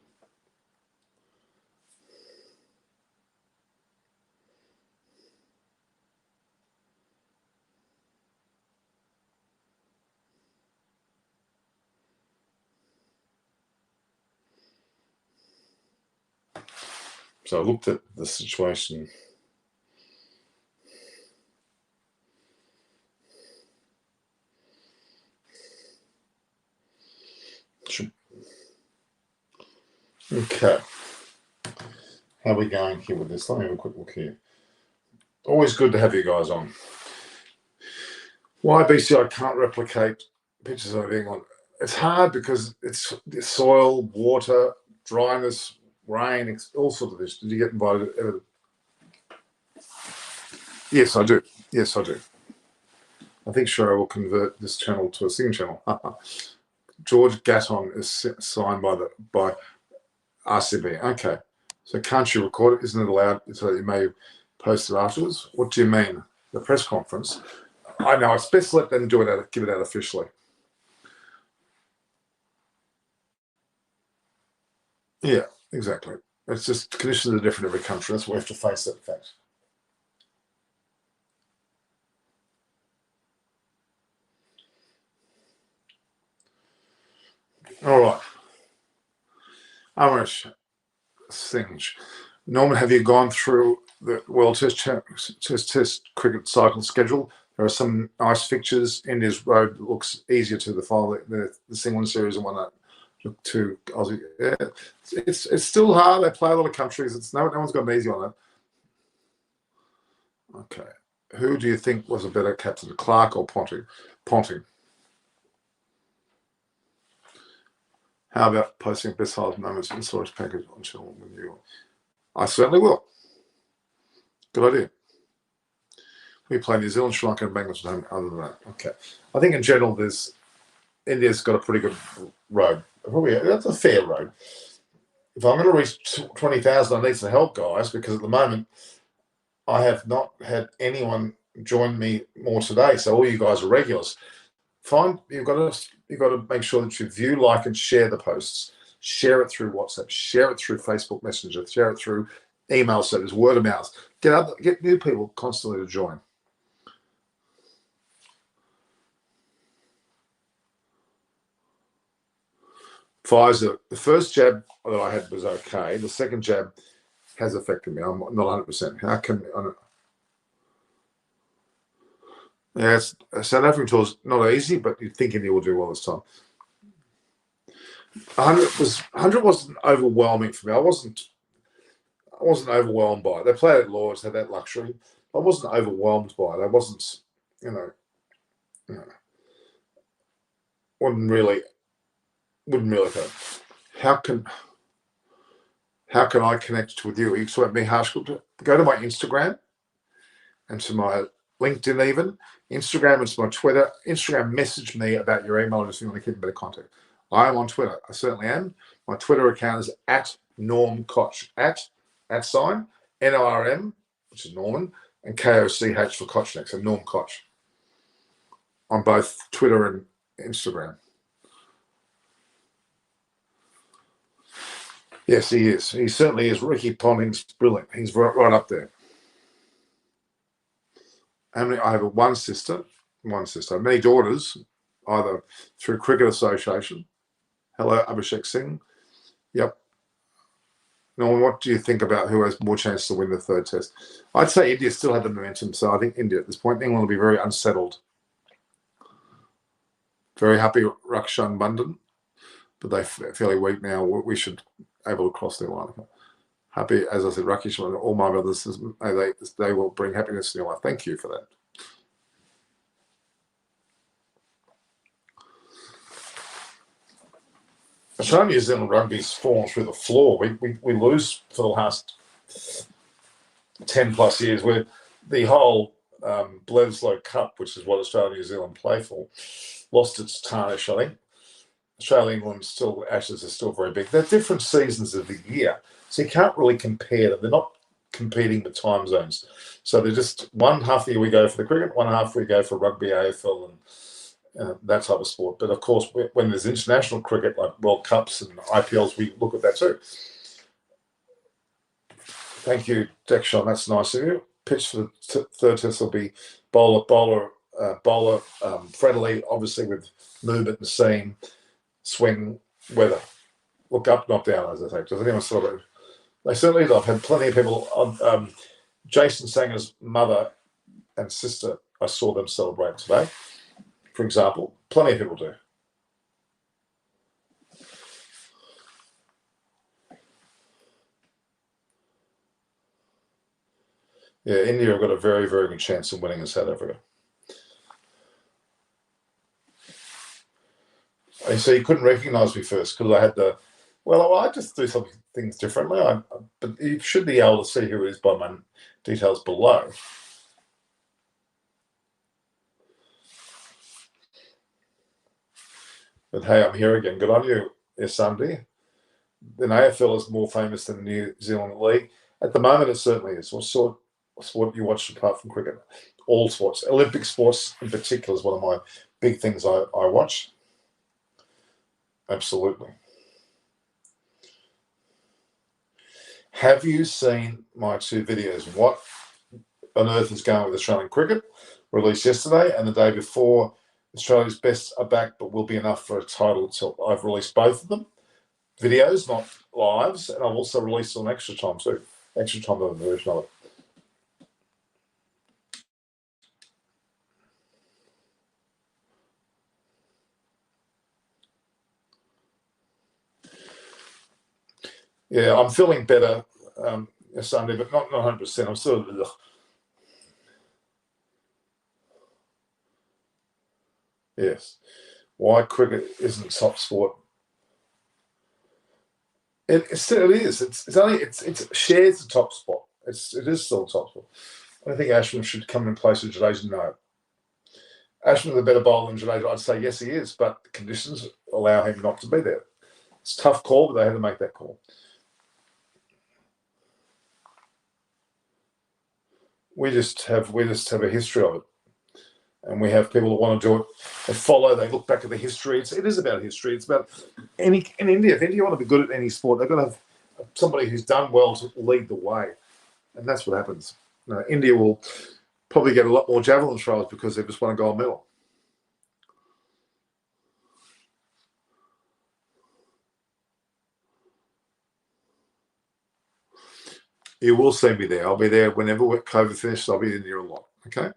So I looked at the situation. Okay. How are we going here with this? Let me have a quick look here. Always good to have you guys on. Why BCI can't replicate pictures of England? It's hard because it's soil, water, dryness, rain, all sorts of this. Did you get invited ever? Yes, I do. Yes, I do. I think sure I will convert this channel to a singing channel. George Gatton is signed by RCB. Okay. So can't you record it? Isn't it allowed so that you may post it afterwards? What do you mean? The press conference? I know. It's best let them do it give it out officially. Yeah, exactly. It's just conditions are different in every country. That's why we have to face that fact. All right. Amrish Singh. Norman, have you gone through the World Test cricket cycle schedule? There are some nice fixtures. India's road looks easier to follow the England series and whatnot. Look to Aussie. Yeah, it's still hard. They play a lot of countries. It's no one's got an easy on it. Okay. Who do you think was a better captain, Clark or Ponting? How about posting best highlight moments in storage package on channel with you? I certainly will. Good idea. We play New Zealand, Sri Lanka, and Bangladesh at home. Other than that, okay. I think in general, India's got a pretty good road. That's a fair road. If I'm going to reach 20,000, I need some help, guys, because at the moment I have not had anyone join me more today. So all you guys are regulars. You've got to make sure that you view, like, and share the posts. Share it through WhatsApp. Share it through Facebook Messenger. Share it through email service, word of mouth. Get new people constantly to join. Pfizer, the first jab that I had was okay. The second jab has affected me. I'm not 100%. How can South African tour's not easy, but you'd think India will do well this time. 100 wasn't overwhelming for me. I wasn't overwhelmed by it. They played at Lord's, had that luxury. I wasn't overwhelmed by it. I wasn't, wouldn't really go. How can I connect with you? You talking me, Harsh? Go to my Instagram and to my LinkedIn, even Instagram and to my Twitter. Instagram, message me about your email address if you want to keep a bit of contact. I am on Twitter. I certainly am. My Twitter account is @NormKoch, @sign NORM, which is Norman, and KOCH for Kochnik, so Norm Koch. On both Twitter and Instagram. Yes, he is. He certainly is. Ricky Ponting's brilliant. He's right up there. I have one sister. Many daughters, either through Cricket Association. Hello, Abhishek Singh. Yep. Norman, what do you think about who has more chance to win the third test? I'd say India still had the momentum, so I think India at this point, England will be very unsettled. Very happy Raksha Bandhan, but they're fairly weak now. We should able to cross their line. Happy, as I said, Rakesh, all my brothers, they will bring happiness in your life. Thank you for that. Australia New Zealand rugby's fallen through the floor. We lose for the last 10 plus years. Where the whole Bledisloe Cup, which is what Australia New Zealand play for, lost its tarnish, I think. Australia England Ashes are still very big. They're different seasons of the year, so you can't really compare them. They're not competing with time zones. So they're just one half year we go for the cricket, one half we go for rugby, AFL, and that type of sport. But of course, when there's international cricket like World Cups and IPLs, we look at that too. Thank you, Dexon. That's nice of you. Pitch for the third test will be bowler friendly, obviously with movement and seam, swing, weather. Look up, not down, as I say. Does anyone still have it? They certainly do. I've had plenty of people on Jason Sanger's mother and sister. I saw them celebrate today, for example. Plenty of people do. Yeah, India have got a very, very good chance of winning in South Africa. And so you couldn't recognise me first because I had I just do some things differently. But you should be able to see who it is by my details below. But hey, I'm here again. Good on you, Sunday. The AFL is more famous than the New Zealand League. At the moment, it certainly is. What sport you watch apart from cricket? All sports. Olympic sports in particular is one of my big things I watch. Absolutely. Have you seen my two videos? What on earth is going with Australian cricket? Released yesterday and the day before, Australia's best are back, but will be enough for a title itself. I've released both of them, videos, not lives, and I've also released on extra time too. Extra time of the version of it. Yeah, I'm feeling better Sunday, but not 100%. I'm still. Yes. Why cricket isn't top sport? It is. It's shares the top spot. It is still top spot. I think Ashwin should come in place of Jadeja. No. Ashwin is a better bowler than Jadeja. I'd say yes, he is, but the conditions allow him not to be there. It's a tough call, but they had to make that call. We just have a history of it, and we have people that want to do it. They follow. They look back at the history. It is about history. It's about in India. If India want to be good at any sport, they've got to have somebody who's done well to lead the way, and that's what happens. India will probably get a lot more javelin throws because they just won a gold medal. You will see me there. I'll be there whenever COVID finishes. I'll be in there a lot. Okay.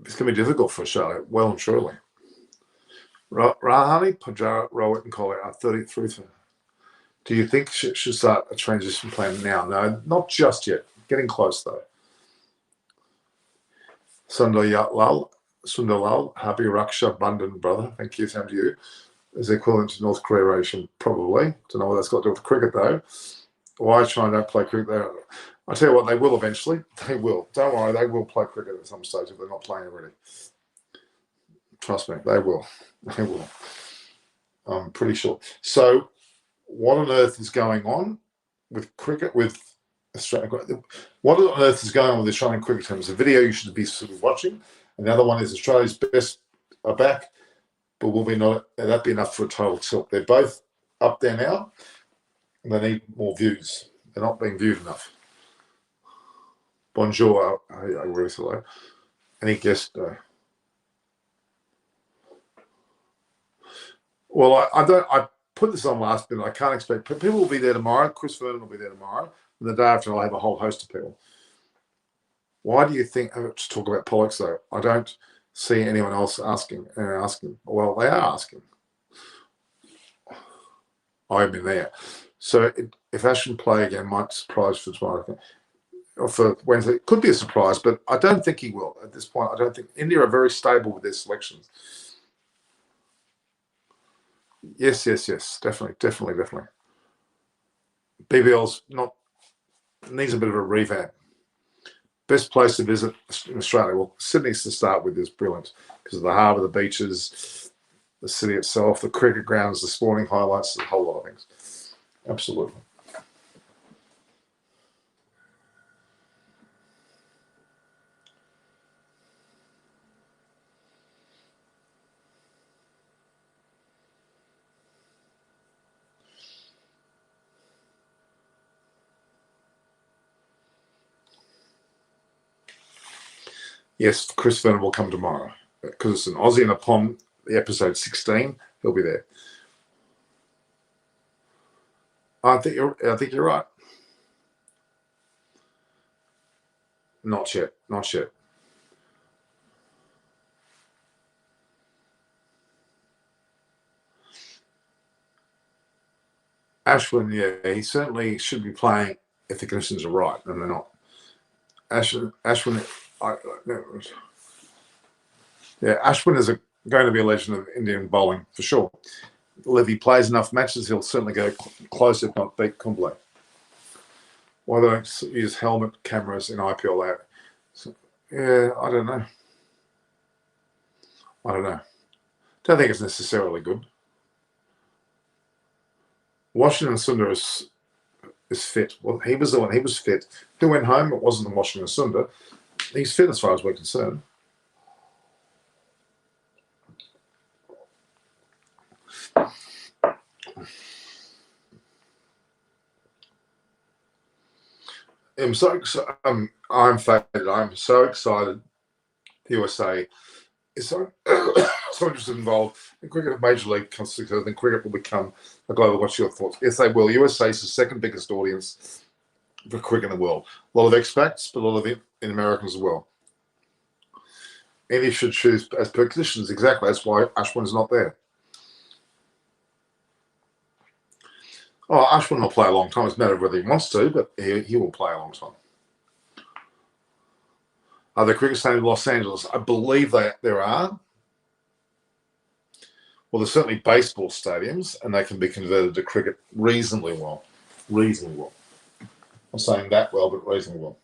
It's going to be difficult for Charlotte, well and truly. Rahani, Pajara, Rowett, and Collier are 33. Do you think she should start a transition plan now? No, not just yet. Getting close, though. Sundarlal, happy Raksha Bandhan, brother. Thank you, same to you. Is equivalent to North Korea ration, probably. Don't know what that's got to do with cricket, though. Why China don't play cricket there? I'll tell you what, they will eventually. They will. Don't worry, they will play cricket at some stage if they're not playing already. Trust me, they will. They will. I'm pretty sure. So, what on earth is going on with cricket, with Australia? What on earth is going on with the Australian cricket team? It's a video you should be sort of watching. And the other one is Australia's best are back, but will be not. That'd be enough for a total tilt. They're both up there now, and they need more views. They're not being viewed enough. Bonjour, I agree with you. Any guest? Well, I don't. I put this on last minute. I can't expect people will be there tomorrow. Chris Vernon will be there tomorrow, and the day after I'll have a whole host of people. Why do you think? To talk about Pollux though, I don't see anyone else asking. Well, they are asking. I've been there. So if Ashton play again, might surprise for tomorrow. Or for Wednesday, it could be a surprise, but I don't think he will at this point. I don't think India are very stable with their selections. Yes, definitely. BBL's needs a bit of a revamp. Best place to visit in Australia. Well, Sydney's to start with is brilliant because of the harbour, the beaches, the city itself, the cricket grounds, the sporting highlights, a whole lot of things. Absolutely. Yes, Chris Vernon will come tomorrow because it's an Aussie and a Pom. The episode 16, he'll be there. I think you're right. Not yet. Ashwin, yeah, he certainly should be playing if the conditions are right, and they're not. Ashwin, Ashwin is going to be a legend of Indian bowling for sure. If he plays enough matches, he'll certainly go close, if not beat Kumble. Why they don't use helmet cameras in IPL out? So, yeah, I don't know. Don't think it's necessarily good. Washington Sundar is fit. Well, he was the one. He was fit. He went home. It wasn't the Washington Sundar. He's fit as far as we're concerned. I'm faded. I'm so excited. The USA is so so interested involved in cricket. If Major League comes together, then cricket will become a global. What's your thoughts? Yes, they will. USA is the second biggest audience for cricket in the world. A lot of expats, but a lot of it in Americans as well. India should choose as per conditions. Exactly. That's why Ashwin's not there. Oh, Ashwin will play a long time. It's a matter of whether he wants to, but he will play a long time. Are there cricket stadiums in Los Angeles? I believe there are. Well, there's certainly baseball stadiums, and they can be converted to cricket reasonably well. Reasonably well. I'm saying that well, but reasonably well.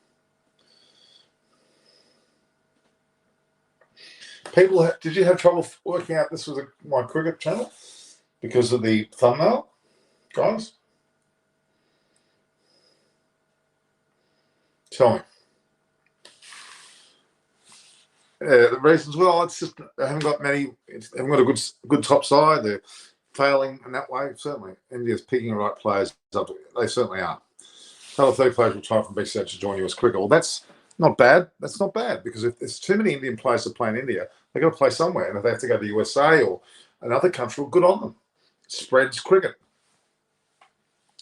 People, did you have trouble working out this was my cricket channel because of the thumbnail, guys? Tell me. The reasons, well, it's just they haven't got many. They haven't got a good top side. They're failing in that way. Certainly, India's picking the right players up. They certainly are. Another third players will try from BCH to join US cricket. Well, that's not bad. That's not bad because if there's too many Indian players to play in India, they've got to play somewhere. And if they have to go to the USA or another country, well, good on them. Spreads cricket.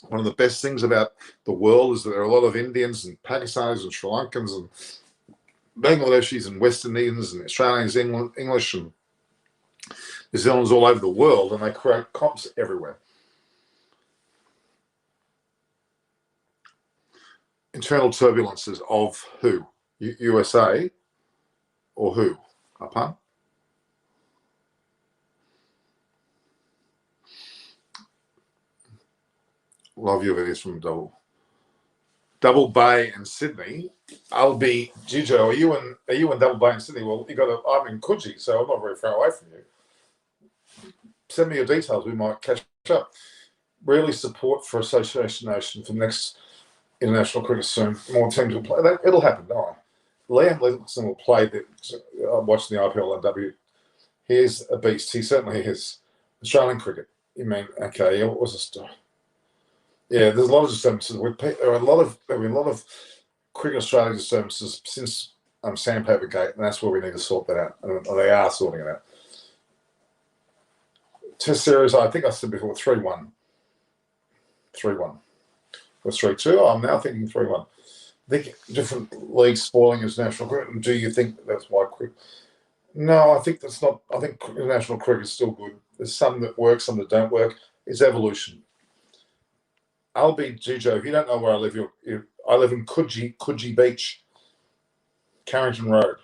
One of the best things about the world is that there are a lot of Indians and Pakistanis and Sri Lankans and Bangladeshis and West Indians and Australians, English and New Zealanders all over the world, and they create comps everywhere. Internal turbulences of who? USA or who? Upon? Love your videos from Double Bay and Sydney. I'll be Jijo. Are you in Double Bay and Sydney? Well, I'm in Coogee, so I'm not very far away from you. Send me your details. We might catch up. Really support for Association Nation for next international cricket soon. More teams will play. It'll happen. No, Liam Livingston will play. I'm watching the IPL. He's a beast. He certainly is. Australian cricket. You mean okay? What was this? Yeah, there's a lot of disturbances. There have been a lot of cricket Australia disturbances since Sandpaper Gate, and that's where we need to sort that out. And they are sorting it out. Test series, I think I said before, 3-1. 3-1. Or 3-2. I'm now thinking 3-1. I think different leagues spoiling international cricket. And do you think that's why cricket? No, I think that's not. I think international cricket is still good. There's some that work, some that don't work. It's evolution. I'll be Jijo. If you don't know where I live, I live in Coogee Beach, Carrington Road.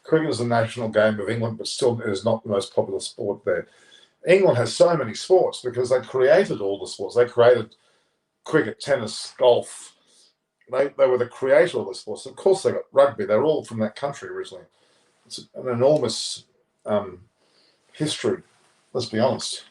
Cricket is a national game of England, but still it is not the most popular sport there. England has so many sports because they created all the sports. They created cricket, tennis, golf. They were the creator of the sports. Of course, they got rugby. They're all from that country originally. It's an enormous history. Let's be honest.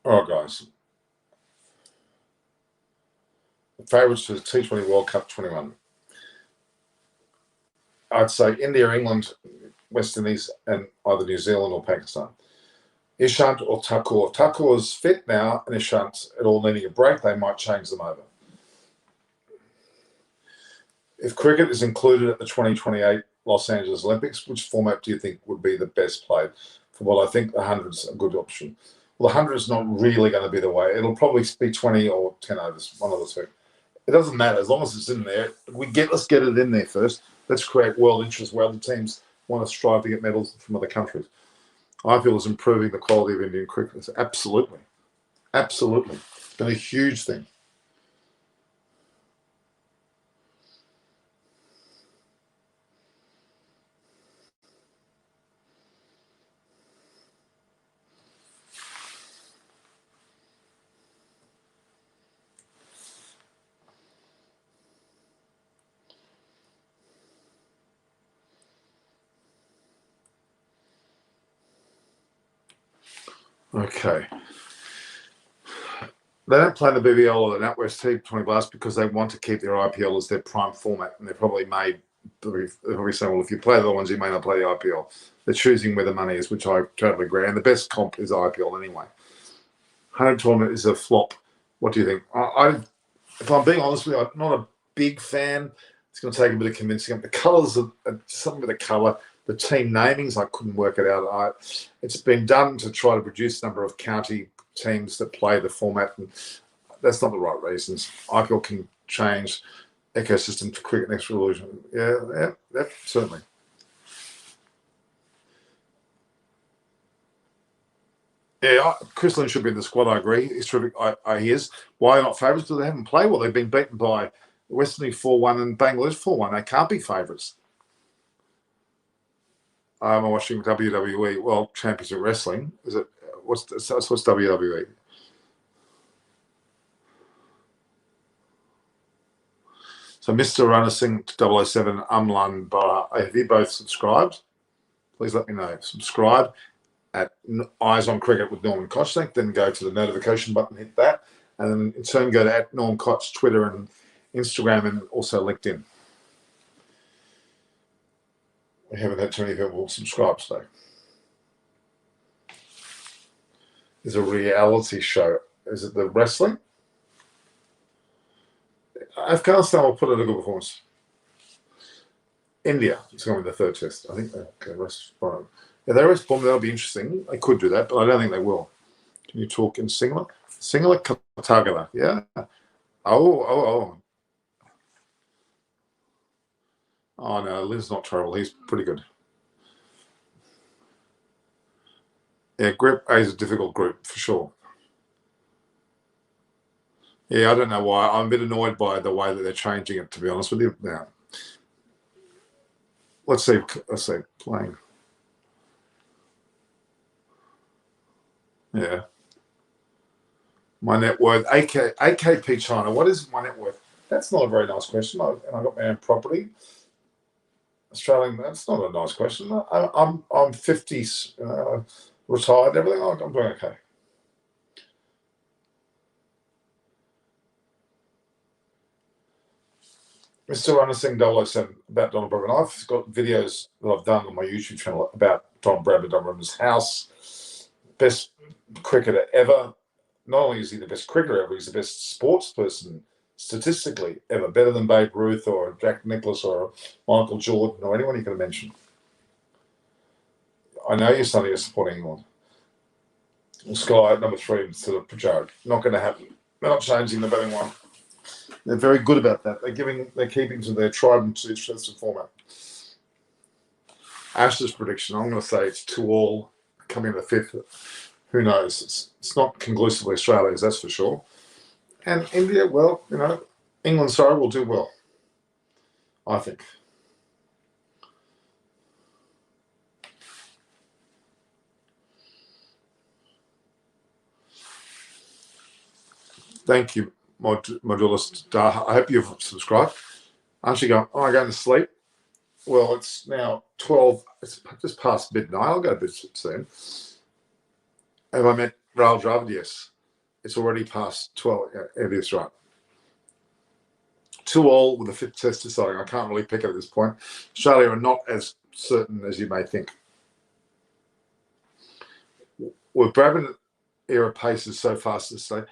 All right, guys. The favourites for the T20 World Cup 21. I'd say India, England, West Indies, and either New Zealand or Pakistan. Ishant or Thakur. If Thakur's fit now and Ishant at all needing a break, they might change them over. If cricket is included at the 2028 Los Angeles Olympics, which format do you think would be the best played? For what I think the 100's a good option. Well, the 100 is not really going to be the way. It'll probably be 20 or 10 overs, one of the two. It doesn't matter as long as it's in there. Let's get it in there first. Let's create world interest where other teams want to strive to get medals from other countries. I feel is improving the quality of Indian cricket. Absolutely. Absolutely. It's been a huge thing. Okay. They don't play the BBL or the NatWest T20 Blast because they want to keep their IPL as their prime format, and they're probably saying, well, if you play the other ones, you may not play the IPL. They're choosing where the money is, which I totally agree. And the best comp is IPL anyway. 100 tournament is a flop. What do you think? If I'm being honest with you, I'm not a big fan. It's going to take a bit of convincing. The colours are something with the colour. The team namings, I couldn't work it out. It's been done to try to produce a number of county teams that play the format, and that's not the right reasons. IPL can change ecosystem to cricket next revolution. Yeah, certainly. Yeah, Chris Lynn should be in the squad. I agree. He's terrific. He is. Why not favourites? Because they haven't played well. They've been beaten by West Indies 4-1 and Bangladesh 4-1. They can't be favourites. I'm watching WWE. Well, Championship Wrestling. Is it? What's WWE? So Mr. Runner Singh 007 Amlan Bara. Have you both subscribed? Please let me know. Subscribe at Eyes on Cricket with Norman Koch. Then go to the notification button, hit that, and then in turn go to at Norm Koch, Twitter and Instagram, and also LinkedIn. We haven't had too many people subscribe today. There's a reality show. Is it the wrestling? Afghanistan will put in a good performance. India is going to be the third test. I think they rest fine. Yeah, they rest bomb. That'll be interesting. They could do that, but I don't think they will. Can you talk in Sinhala? Sinhala Katagala. Yeah. Oh no, Lynn's not terrible. He's pretty good. Yeah, Group A is a difficult group for sure. Yeah, I don't know why. I'm a bit annoyed by the way that they're changing it, to be honest with you. Now, let's see. Playing. Yeah. My net worth, AKP China. What is my net worth? That's not a very nice question. I got my own property. Australian. That's not a nice question. I'm 50s, retired. Everything. I'm doing okay. Mr. Runner Singh 007 about Donald Bradman. I've got videos that I've done on my YouTube channel about Don Bradman's house. Best cricketer ever. Not only is he the best cricketer ever, he's the best sports person statistically ever. Better than Babe Ruth or Jack Nicklaus or Michael Jordan or anyone you can mention. I know you're suddenly supporting England. Sky at number 3 instead of Pajard. Not going to happen. They're not changing the betting one. They're very good about that. They're keeping to their tried and tested format. Ash's prediction, I'm going to say it's 2-2 coming in the 5th. Who knows? It's not conclusively Australia's, that's for sure. And India, well, England, will do well, I think. Thank you, Modulus. I hope you've subscribed. Aren't you going, I'm going to sleep? Well, it's now 12. It's just past midnight. I'll go to bed soon. Have I met Rahul Dravid? Yes. It's already past 12. Yeah, it is right. 2-2 with the 5th test deciding. I can't really pick it at this point. Australia are not as certain as you may think. Were Bradman era paces so fast to say?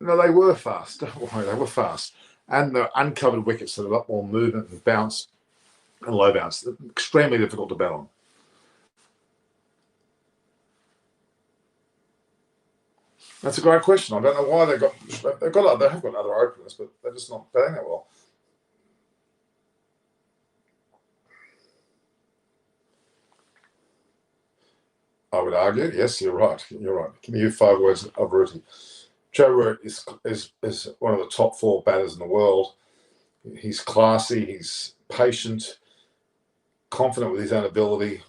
No, they were fast. Don't worry, they were fast. And the uncovered wickets had a lot more movement and bounce and low bounce. Extremely difficult to bat on. That's a great question. I don't know why they have got other openers, but they're just not batting that well. I would argue, yes, you're right. You're right. Give me 5 words of Ruti. Joe Root is one of the top 4 batters in the world. He's classy. He's patient, confident with his own ability.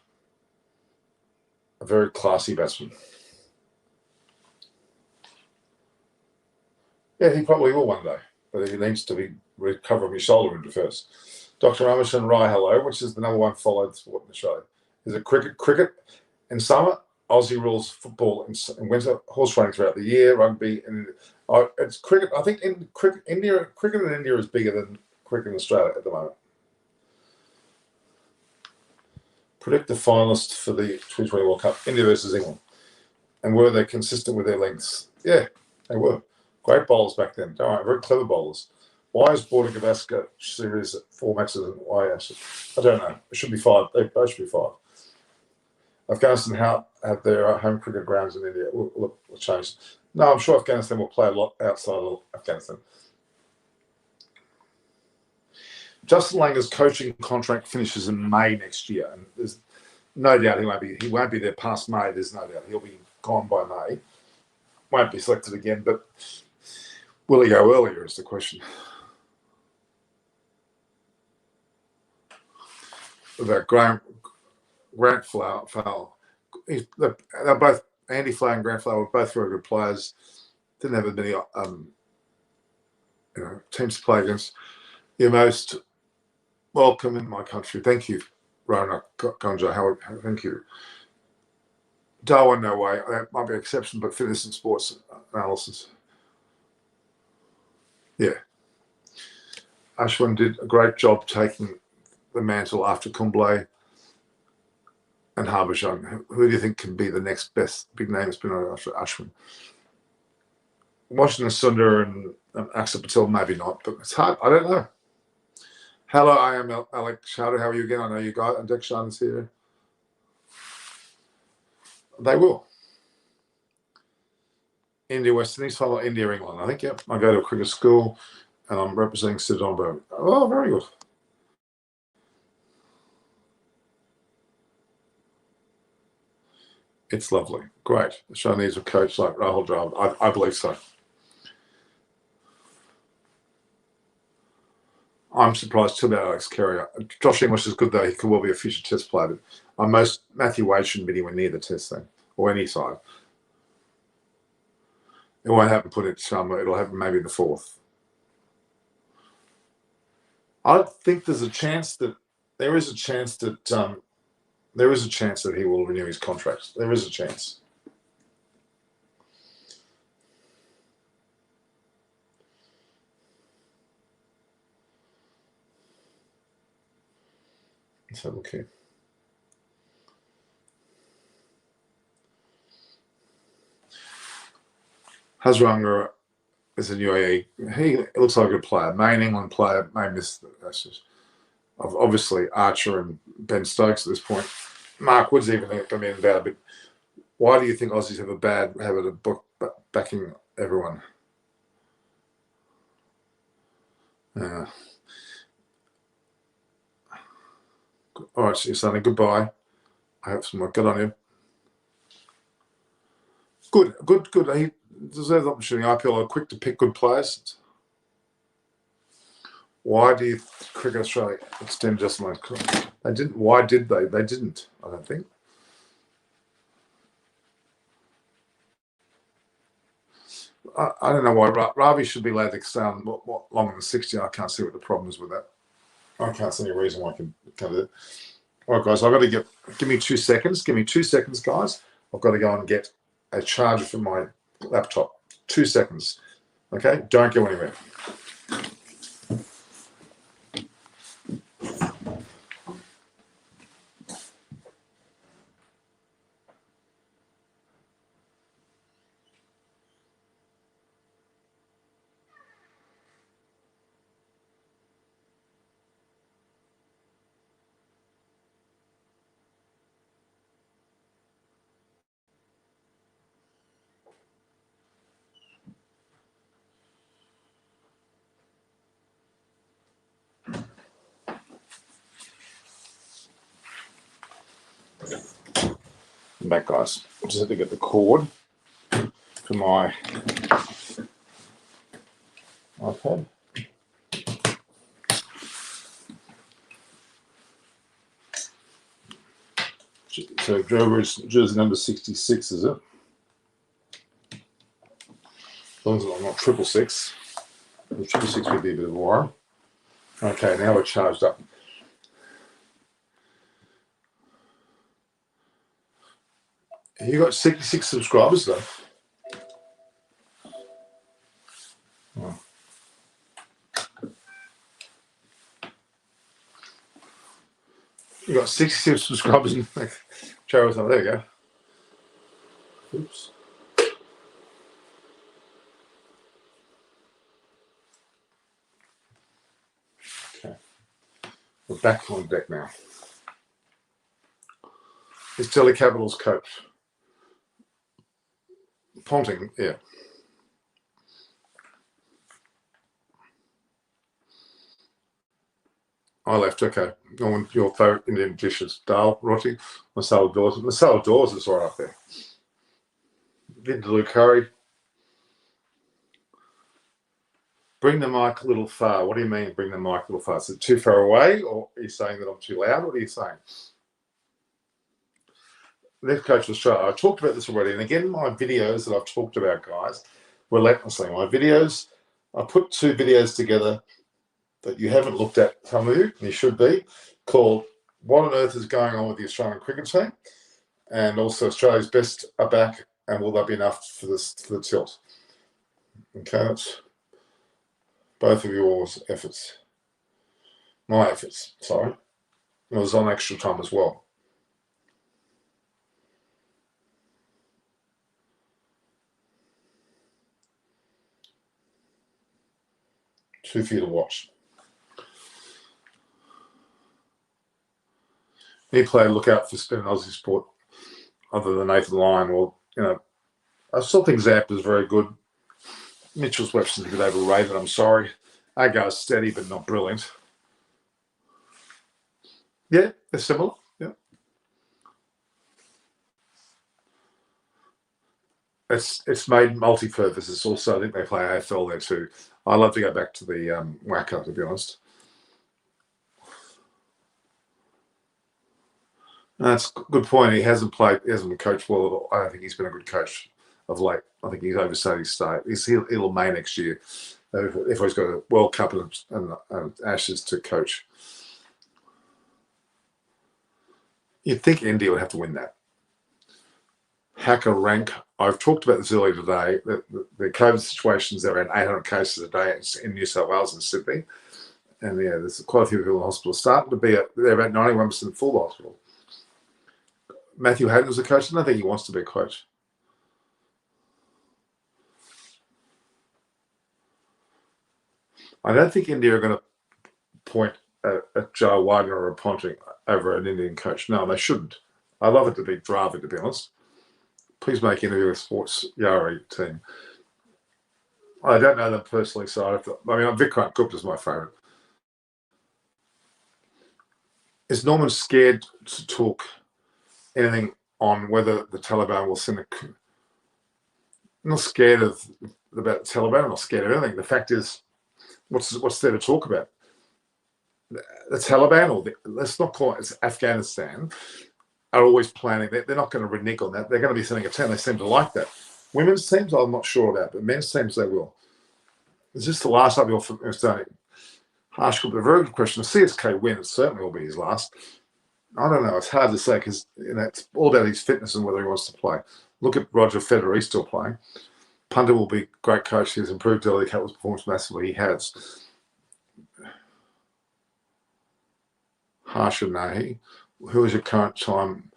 A very classy batsman. Yeah, he probably will one day, but he needs to be recovering his shoulder injury first. Dr. Ramashan Rai, hello. Which is the number 1 followed sport in Australia? Is it cricket in summer Aussie rules football and winter, horse riding throughout the year, rugby, and it's cricket. I think in cricket in India is bigger than cricket in Australia at the moment. Predict the finalists for the 2020 World Cup, India versus England. And were they consistent with their lengths? Yeah, they were. Great bowlers back then. Don't worry, very clever bowlers. Why is Border Gavaskar series 4 matches and why? I don't know. It should be 5. They both should be 5. Afghanistan have their home cricket grounds in India. We'll change. No, I'm sure Afghanistan will play a lot outside of Afghanistan. Justin Langer's coaching contract finishes in May next year, and there's no doubt he won't be there past May. There's no doubt he'll be gone by May. Won't be selected again, but will he go earlier is the question. About Grant Flower. They're both, Andy Flower and Grant Flower were both very good players. Didn't have as many teams to play against. You're most welcome in my country. Thank you, Rona Gonja. Howard, thank you. Darwin, no way. That might be an exception, but fitness and sports analysis. Yeah. Ashwin did a great job taking the mantle after Kumble and Harbhajan. Who do you think can be the next best big name spinner after Ashwin? Washington Sundar and Axar Patel, maybe not, but it's hard. I don't know. Hello, I am Alex Shadow. How are you again? I know you guys, and Dekshan is here. They will. India, West Indies, follow India, England. I think, yep. I go to a cricket school and I'm representing Sidonberg. Oh, very good. It's lovely. Great. The show needs a coach like Rahul Dravid. I believe so. I'm surprised too about Alex Carey. Josh English is good though. He could well be a future test player. But Matthew Wade shouldn't be anywhere near the test thing or any side. It won't happen. Put it somewhere. It'll happen maybe in the 4th. I think there is a chance that he will renew his contract. There is a chance. Let's have a look here. Hazaranga is a UAE. He looks like a good player. Main England player. May miss that's just obviously Archer and Ben Stokes at this point. Mark Wood's even come in about a bit. Why do you think Aussies have a bad habit of backing everyone? All right, so you're saying goodbye. I have some more. Good on you. Good. He deserves the opportunity. IPL are quick to pick good players. Why do you Cricket Australia extend just like they didn't? Why did they? They didn't. I don't think. I don't know why Ravi should be allowed to stay on longer than 60. I can't see what the problem is with that. I can't see any reason why I can do it. All right, guys, I've got to give me 2 seconds. Give me 2 seconds, guys. I've got to go and get a charger for my laptop. 2 seconds. Okay? Don't go anywhere. I'm back, guys. I just had to get the cord for my iPad. So Drover is jersey number 66, is it? As long as I'm not 666. The 666 would be a bit of a worry. Okay, now we're charged up. You got 66 subscribers though. Oh. You got 66 subscribers. There you go. Oops. Okay. We're back on deck now. Is Delhi Capitals coach? Ponting, yeah. I left, okay. Your favourite Indian dishes, dal, roti, masala doors. Masala doors is right up there. Vindaloo curry. Bring the mic a little far. What do you mean, bring the mic a little far? Is it too far away, or are you saying that I'm too loud? What are you saying? Next coach was Australia. I talked about this already, and again, my videos that I've talked about, guys, relentlessly. My videos, I put 2 videos together that you haven't looked at, some of you, you should be, called What on Earth is Going On with the Australian Cricket Team, and also Australia's Best are Back, and Will That Be Enough for the tilt? Okay, that's both of yours efforts. My efforts, sorry. It was on extra time as well. Two for you to watch. Any player look out for spin in Aussie sport other than Nathan Lyon? Well, I still think Zap is very good. Mitchell's Webster's a bit overrated, I'm sorry. Agar's steady but not brilliant. Yeah, they're similar. Yeah. It's made multi-purposes also. I think they play AFL there too. I love to go back to the Wacker, to be honest. That's a good point. He hasn't been coached well at all. I don't think he's been a good coach of late. I think he's overstayed his stay. He'll May next year if he's got a World Cup and Ashes to coach. You'd think India would have to win that. Hacker rank. I've talked about this earlier today. The COVID situations, there are around 800 cases a day in New South Wales and Sydney. And yeah, there's quite a few people in the hospital. Starting to be, they're about 91% full hospital. Matthew Hayden was a coach. I don't think he wants to be a coach. I don't think India are going to point at Joe Wyden or a Ponting over an Indian coach. No, they shouldn't. I love it to be Dravid, to be honest. Please make interview with Sports Yari team. I don't know them personally, so Vikrant Gupta is my favourite. Is Norman scared to talk anything on whether the Taliban will send I'm not scared about the Taliban. I'm not scared of anything. The fact is, what's there to talk about? The Taliban, or let's not call it's Afghanistan, are always planning. They're not going to renege on that. They're going to be sending a team. They seem to like that. Women's teams, I'm not sure about, but men's teams, they will. Is this the last time you're starting? Harsh, a very good question. The Csk Win, it certainly will be his last. I don't know. It's hard to say because it's all about his fitness and whether he wants to play. Look at Roger Federer. He's still playing. Punter will be a great coach. He's improved Delhi Capitals' performance massively. He has. Harsh and Nahi. Who is your current time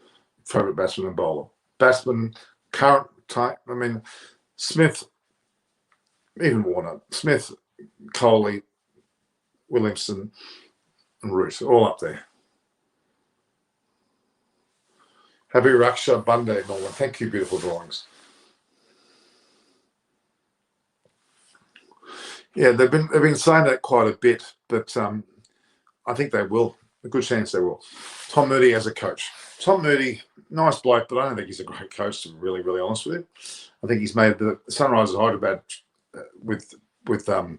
favourite batsman and bowler? Batsman, current time. Smith, even Warner. Smith, Coley, Williamson, and Root, all up there. Happy Raksha Bandhan, Norman. Thank you, beautiful drawings. Yeah, they've been saying that quite a bit, but I think they will. A good chance they will. Tom Moody as a coach. Tom Moody, nice bloke, but I don't think he's a great coach, to be really, really honest with you. I think he's made the Sunrisers Hyderabad with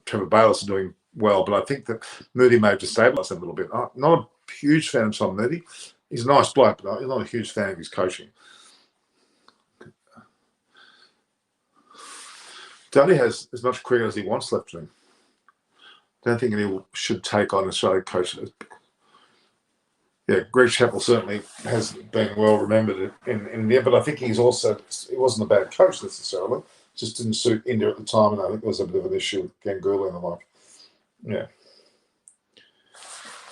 Trevor Bayliss doing well, but I think that Moody may have destabilised them a little bit. I'm not a huge fan of Tom Moody. He's a nice bloke, but I'm not a huge fan of his coaching. Donny has as much cricket as he wants left in him. I don't think he should take on Australian coach. yeah, Greg Chappell certainly has been well remembered in India, but I think he wasn't a bad coach necessarily. Just didn't suit India at the time, and I think there was a bit of an issue with Ganguly and the like. Yeah,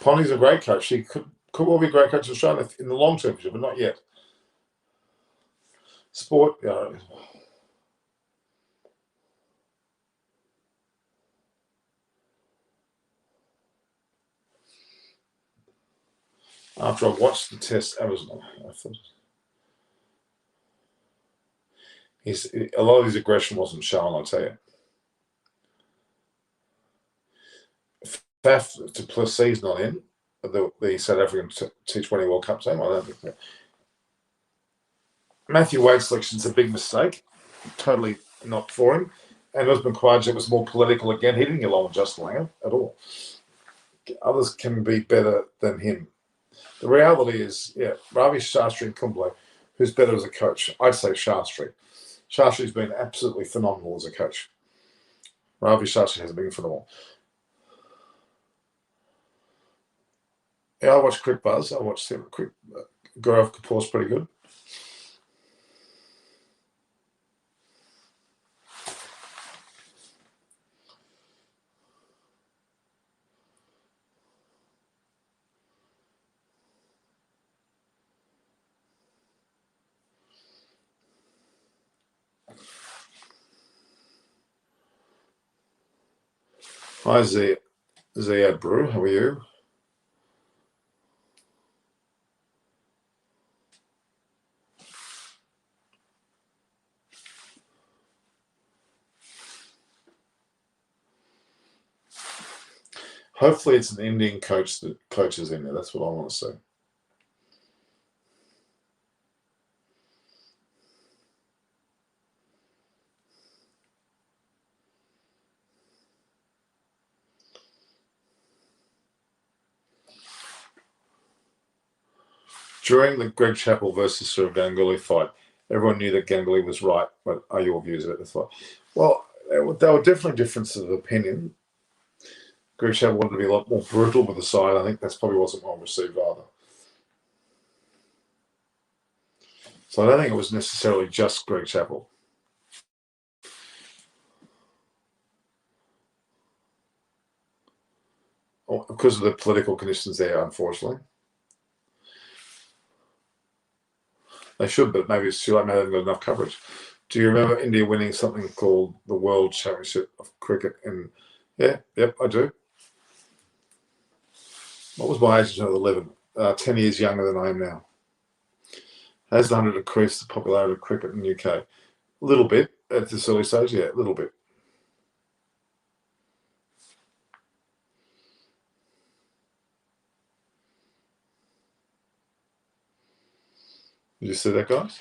Ponty's a great coach. He could well be a great coach in Australia in the long term future, but not yet. Sport, after I watched the test, I thought a lot of his aggression wasn't shown. I'll tell you. Faf to Plessis not in the South African T20 World Cup team. I don't think that. Matthew Wade's selection's a big mistake. Totally not for him. And Usman Khawaja was more political again. He didn't get along with Justin Langer at all. Others can be better than him. The reality is, Ravi Shastri and Kumble, who's better as a coach? I'd say Shastri. Shastri's been absolutely phenomenal as a coach. Ravi Shastri has been phenomenal. Yeah, I watched Crick Buzz. I watched him. Gaurav Kapoor's pretty good. Hi, Ziad Brew. How are you? Hopefully, it's an Indian coach that coaches in there. That's what I want to see. During the Greg Chappell versus Sir Ganguly fight, everyone knew that Ganguly was right. What are your views about this fight? Well, there were definitely differences of opinion. Greg Chappell wanted to be a lot more brutal with the side. I think that's probably wasn't well received either. So I don't think it was necessarily just Greg Chappell. Because of the political conditions there, unfortunately. They should, but maybe it's too late. Maybe they haven't got enough coverage. Do you remember India winning something called the World Championship of Cricket? Yep, I do. What was my age when I was 11? 10 years younger than I am now. Has the 100 decreased the popularity of cricket in the UK? A little bit at this early stage, yeah, a little bit. Did you see that, guys?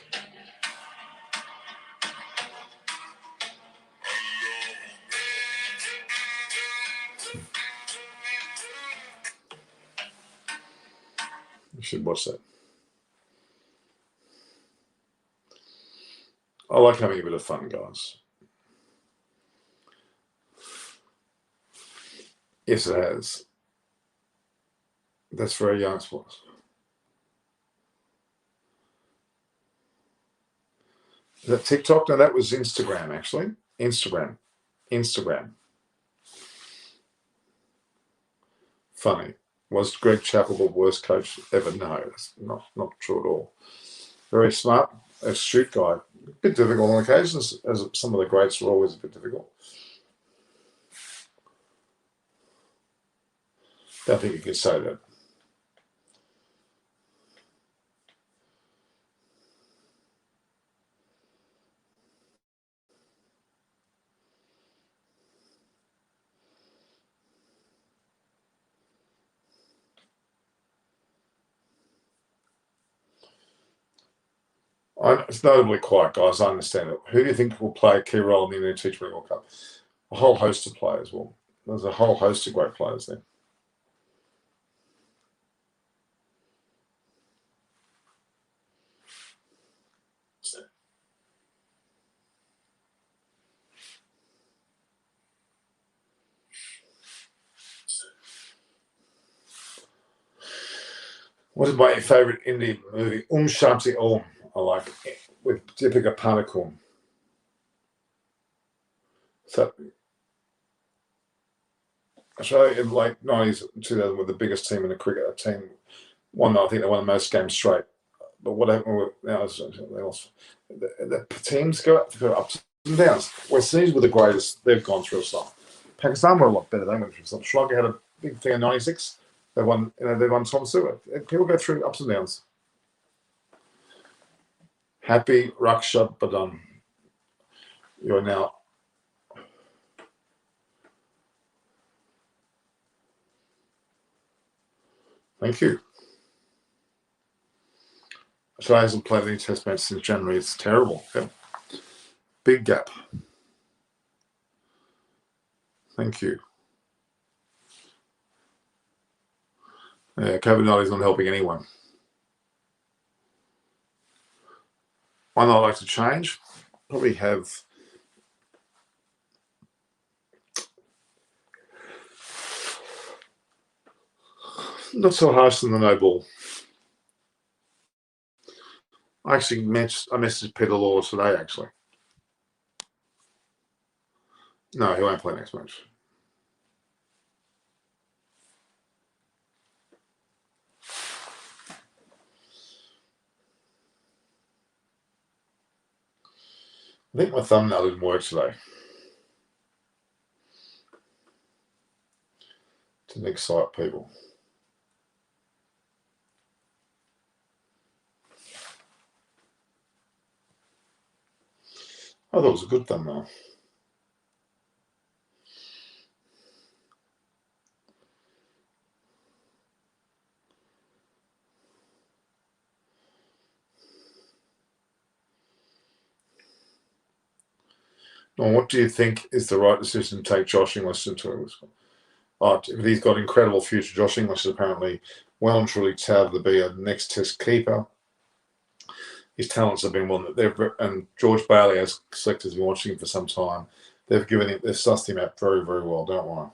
You should watch that. I like having a bit of fun, guys. Yes, it has. That's very young sports. Is that TikTok? No, that was Instagram, actually. Instagram. Funny. Was Greg Chappell the worst coach ever? No, that's not true at all. Very smart, astute guy. A bit difficult on occasions, as some of the greats were always a bit difficult. Don't think you could say that. It's notably quiet, guys. I understand it. Who do you think will play a key role in the Indian T20 World Cup? A whole host of players will. There's a whole host of great players there. What is my favourite Indian movie? Shanti Om. I like it, with Deepika Padukone. So Australia in late 90s, 2000 were the biggest team in the cricket. A team won, I think they won the most games straight. But what happened with now is the teams go ups and downs. West Indies were the greatest. They've gone through a slump. Pakistan were a lot better. They went through a slump. Sri Lanka had a big thing in '96. They won. They won Tom Stewart. People go through ups and downs. Happy Raksha Bandhan. You are now. Thank you. Australia hasn't played any test match since January. It's terrible. Yeah. Big gap. Thank you. Yeah, COVID-19 is not helping anyone. One I'd like to change, probably have not so harsh on the no ball. I actually messaged Peter Law today, actually. No, he won't play next match. I think my thumbnail didn't work today. Didn't excite people. I thought it was a good thumbnail. Now, what do you think is the right decision to take Josh English into it? He's got incredible future. Josh English is apparently well and truly touted to be a next test keeper. His talents have been one that and George Bailey, as selectors, been watching him for some time. They've sussed him out very, very well, don't worry.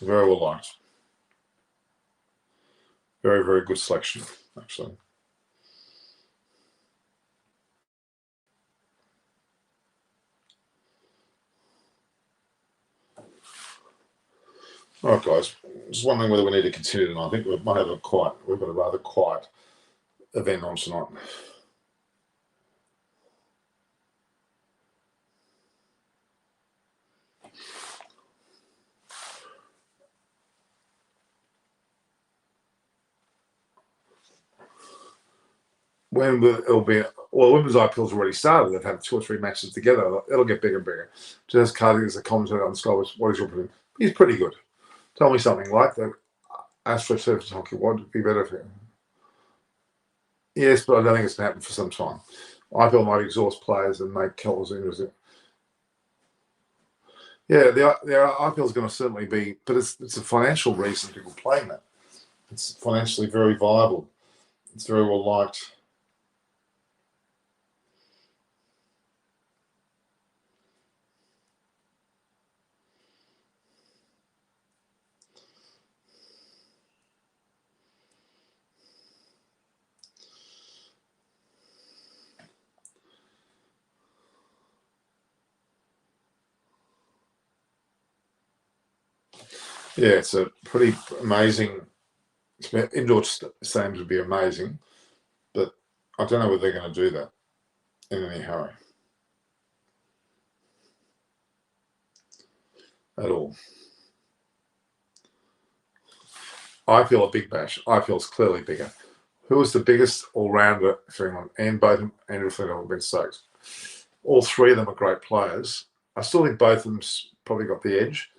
Very well liked. Very, very good selection, actually. All right, guys. Just wondering whether we need to continue tonight. I think we might have we've got a rather quiet event on tonight. When women's IPL's already started. They've had 2 or 3 matches together. It'll get bigger and bigger. Just Cardi is a commentator on Sky. What is your opinion? He's pretty good. Tell me something like that. AstroTurf hockey, what would be better for him? Yes, but I don't think it's going to happen for some time. IPL might exhaust players and make Kells interesting. Yeah, the IPL is going to certainly be, but it's a financial reason people playing that. It's financially very viable. It's very well liked. Yeah, it's a pretty amazing. Indoor stadiums would be amazing, but I don't know whether they're going to do that in any hurry at all. IPL a big bash. IPL's clearly bigger. Who was the biggest all-rounder for England? Ian Botham, Andrew Flynn, Ben Stokes. All 3 of them are great players. I still think both of them's probably got the edge.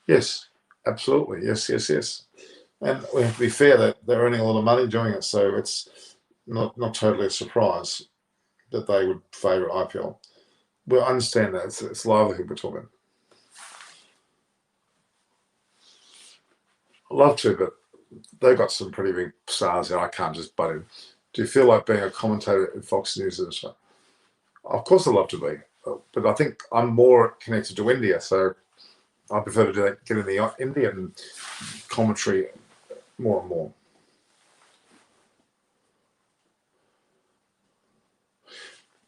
Yes, absolutely. Yes. And we have to be fair that they're earning a lot of money doing it, so it's not totally a surprise that they would favour IPL. We'll understand that. It's livelihood we're talking. I'd love to, but they've got some pretty big stars there. I can't just butt in. Do you feel like being a commentator at Fox News? Of course I'd love to be. but I think I'm more connected to India, so I prefer to do that, get in the Indian commentary more and more.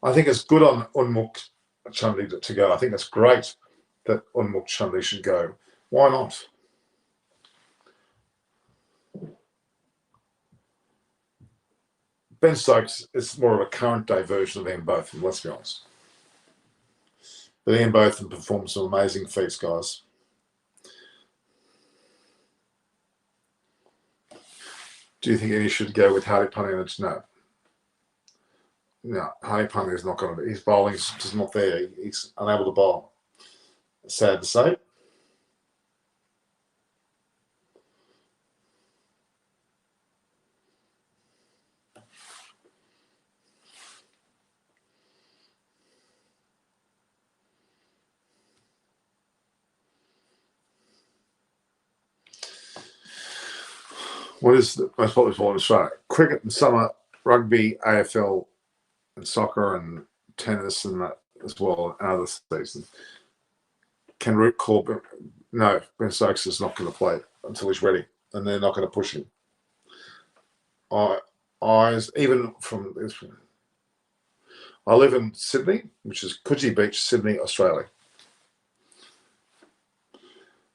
I think it's good on Unmuk Chandi to go. I think it's great that Unmuk Chandi should go. Why not? Ben Stokes is more of a current day version of Ian Botham, let's be honest. But Ian Botham performed some amazing feats, guys. Do you think he should go with Hardy Pandya? No. No, Hardy Pandya is not going to be. His bowling is just not there. He's unable to bowl. Sad to say. What is the most popular sport in Australia? Cricket and summer, rugby, AFL, and soccer, and tennis, and that as well, and other seasons. Can Root call? No, Ben Stokes is not going to play until he's ready, and they're not going to push him. Even from this, I live in Sydney, which is Coogee Beach, Sydney, Australia.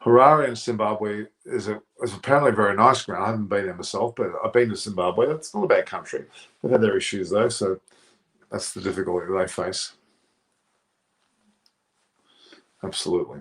Harare in Zimbabwe is apparently a very nice ground. I haven't been there myself, but I've been to Zimbabwe. It's not a bad country. They've had their issues though, so that's the difficulty they face. Absolutely.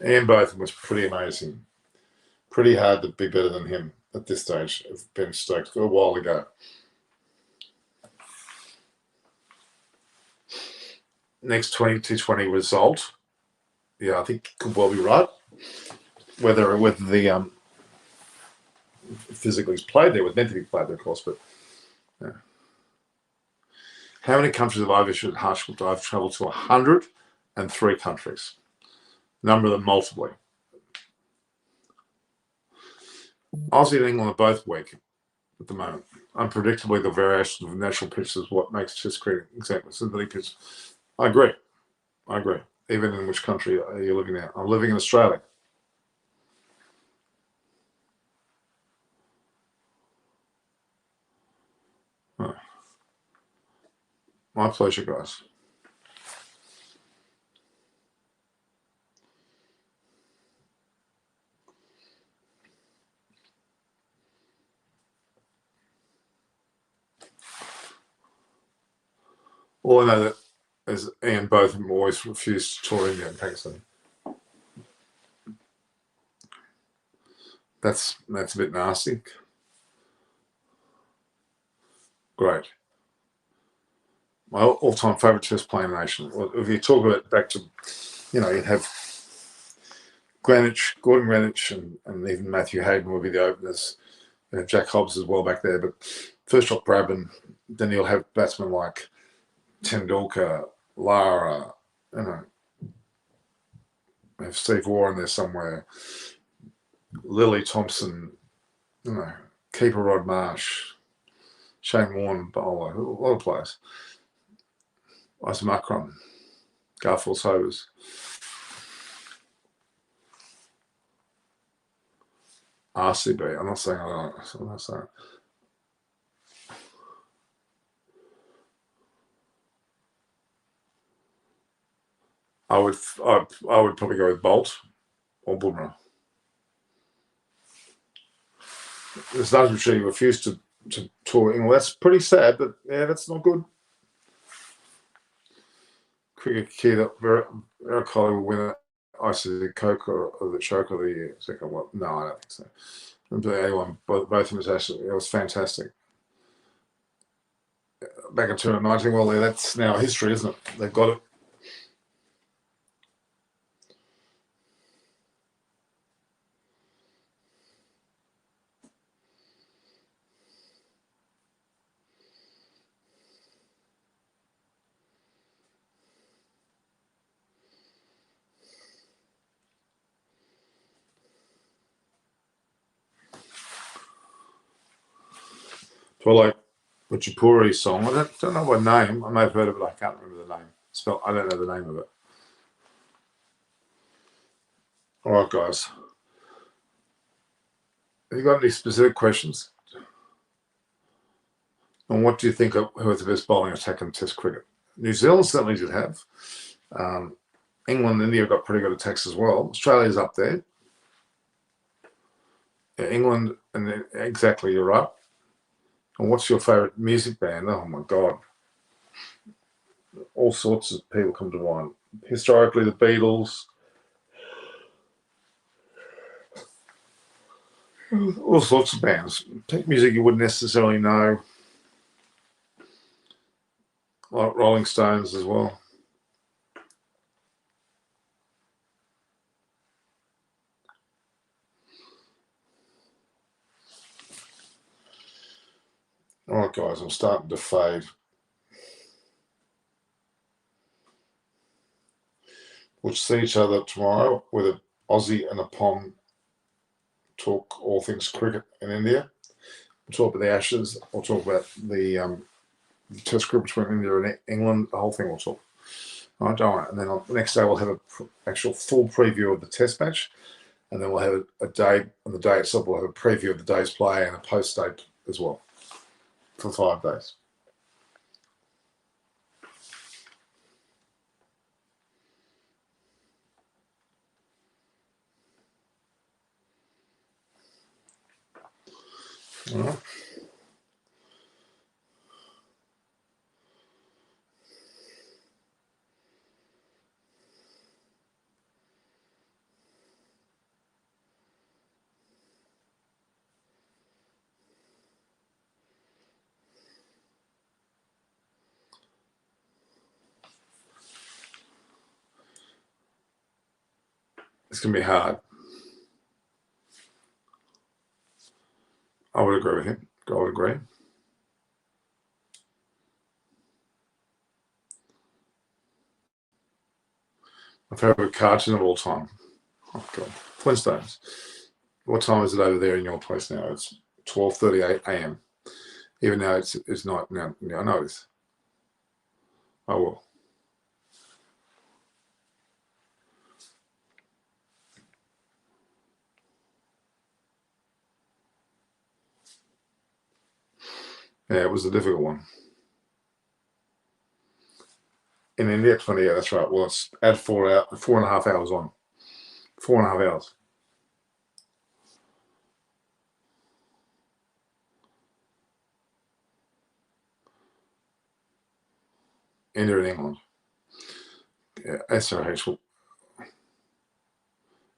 Ian Botham was pretty amazing. Pretty hard to be better than him at this stage of Ben Stokes a while ago. Next 2020 result, yeah, I think could well be right. Whether the physically is played there, was meant to be played there, of course, but yeah. How many countries have I visited? Harshwood? I've travelled to 103 countries. Number them multiply. Aussie and England are both weak at the moment. Unpredictably, the variation of natural pitches is what makes Test cricket example. Synthetic pitch. I agree. Even in which country are you living in? I'm living in Australia. Oh. My pleasure, guys. All I know that is Ian Botham always refused to tour India and Pakistan. That's a bit nasty. Great. My all-time favourite Test playing nation. Well, if you talk about back to, you'd have Gordon Greenwich, and even Matthew Hayden would be the openers. You have Jack Hobbs as well back there, but first off Bradman, then you'll have batsmen like Tendulkar, Lara, have Steve Waugh in there somewhere, Lily Thompson, Keeper Rod Marsh, Shane Warne, bowler, a lot of players. Isaac Akram, Garfield Sobers. RCB. I'm not saying I don't. I'm not saying. I would probably go with Bolt or Bumrah. There's no she refused to tour England. That's pretty sad, but yeah, that's not good. Cricket key that Virat Kohli will win ICC Coke or the Choke of the year. Second one. No, I don't think so. Anyone, both of them it was fantastic. Back in 2019, well, that's now history, isn't it? They've got it. So I like Kuchipuri's song. I don't know what name. I may have heard of it. I can't remember the name. I don't know the name of it. All right, guys. Have you got any specific questions? And what do you think of who is the best bowling attack in Test cricket? New Zealand certainly did have. England and India got pretty good attacks as well. Australia's up there. Yeah, England, and exactly, you're right. And what's your favourite music band? Oh my God. All sorts of people come to mind. Historically, the Beatles. All sorts of bands. Take music you wouldn't necessarily know. Like Rolling Stones as well. All right, guys, I'm starting to fade. We'll see each other tomorrow with an Aussie and a Pom talk all things cricket in India. We'll talk about the Ashes. We'll talk about the Test cricket between India and England. The whole thing we'll talk. All right, and then the next day we'll have an actual full preview of the Test match, and then we'll have a day on the day itself. We'll have a preview of the day's play and a post day as well for 5 days. All right. It's going to be hard. I would agree with him. I would agree. My favourite cartoon of all time. Oh, God. Flintstones. What time is it over there in your place now? It's 12:38 a.m. Even now it's night now. I know this. I will. Yeah, it was a difficult one. In India, 20, yeah, that's right. Well, it's add 4.5 hours on. 4.5 hours. India and England. Yeah, SRH.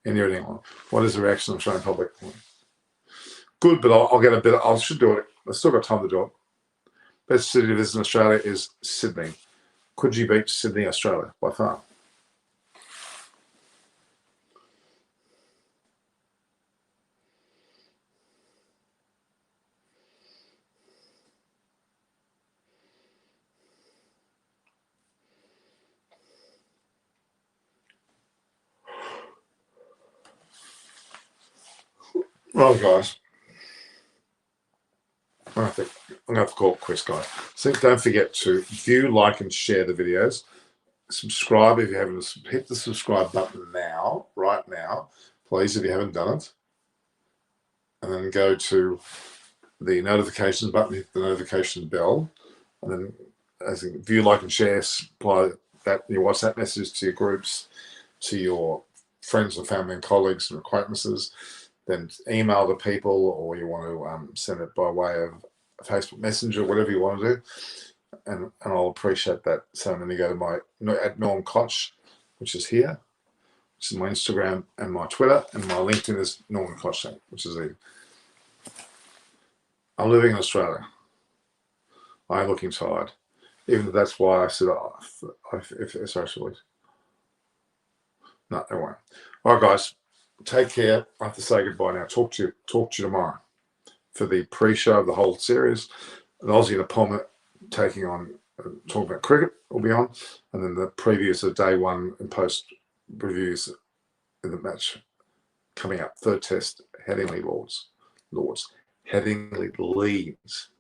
India and England. What is the reaction of the Australian public? Good, but I'll get a bit. I should do it. I've still got time to do it. Best city to visit in Australia is Sydney. Could you beat Sydney, Australia, by far? Well, guys, I'm going to have to call Chris, guys. So don't forget to view, like, and share the videos. Subscribe if you haven't. Hit the subscribe button now, right now, please, if you haven't done it. And then go to the notifications button, hit the notification bell, and then as view, like, and share, supply that your WhatsApp message to your groups, to your friends and family and colleagues and acquaintances. Then email the people, or you want to send it by way of Facebook Messenger, whatever you want to do. And I'll appreciate that. So then you go to my at Norm Koch, which is here, which is my Instagram and my Twitter, and my LinkedIn is Norman Koch, which is here. I'm living in Australia. I'm looking tired. Even though that's why I said, if socially. No, don't worry. All right, guys, take care. I have to say goodbye now. Talk to you tomorrow for the pre-show of the whole series. An Aussie and a Palmer taking on, talking about cricket will be on, and then the previews of day one and post reviews in the match coming up. Third test, Headingley Lords. Headingley leads.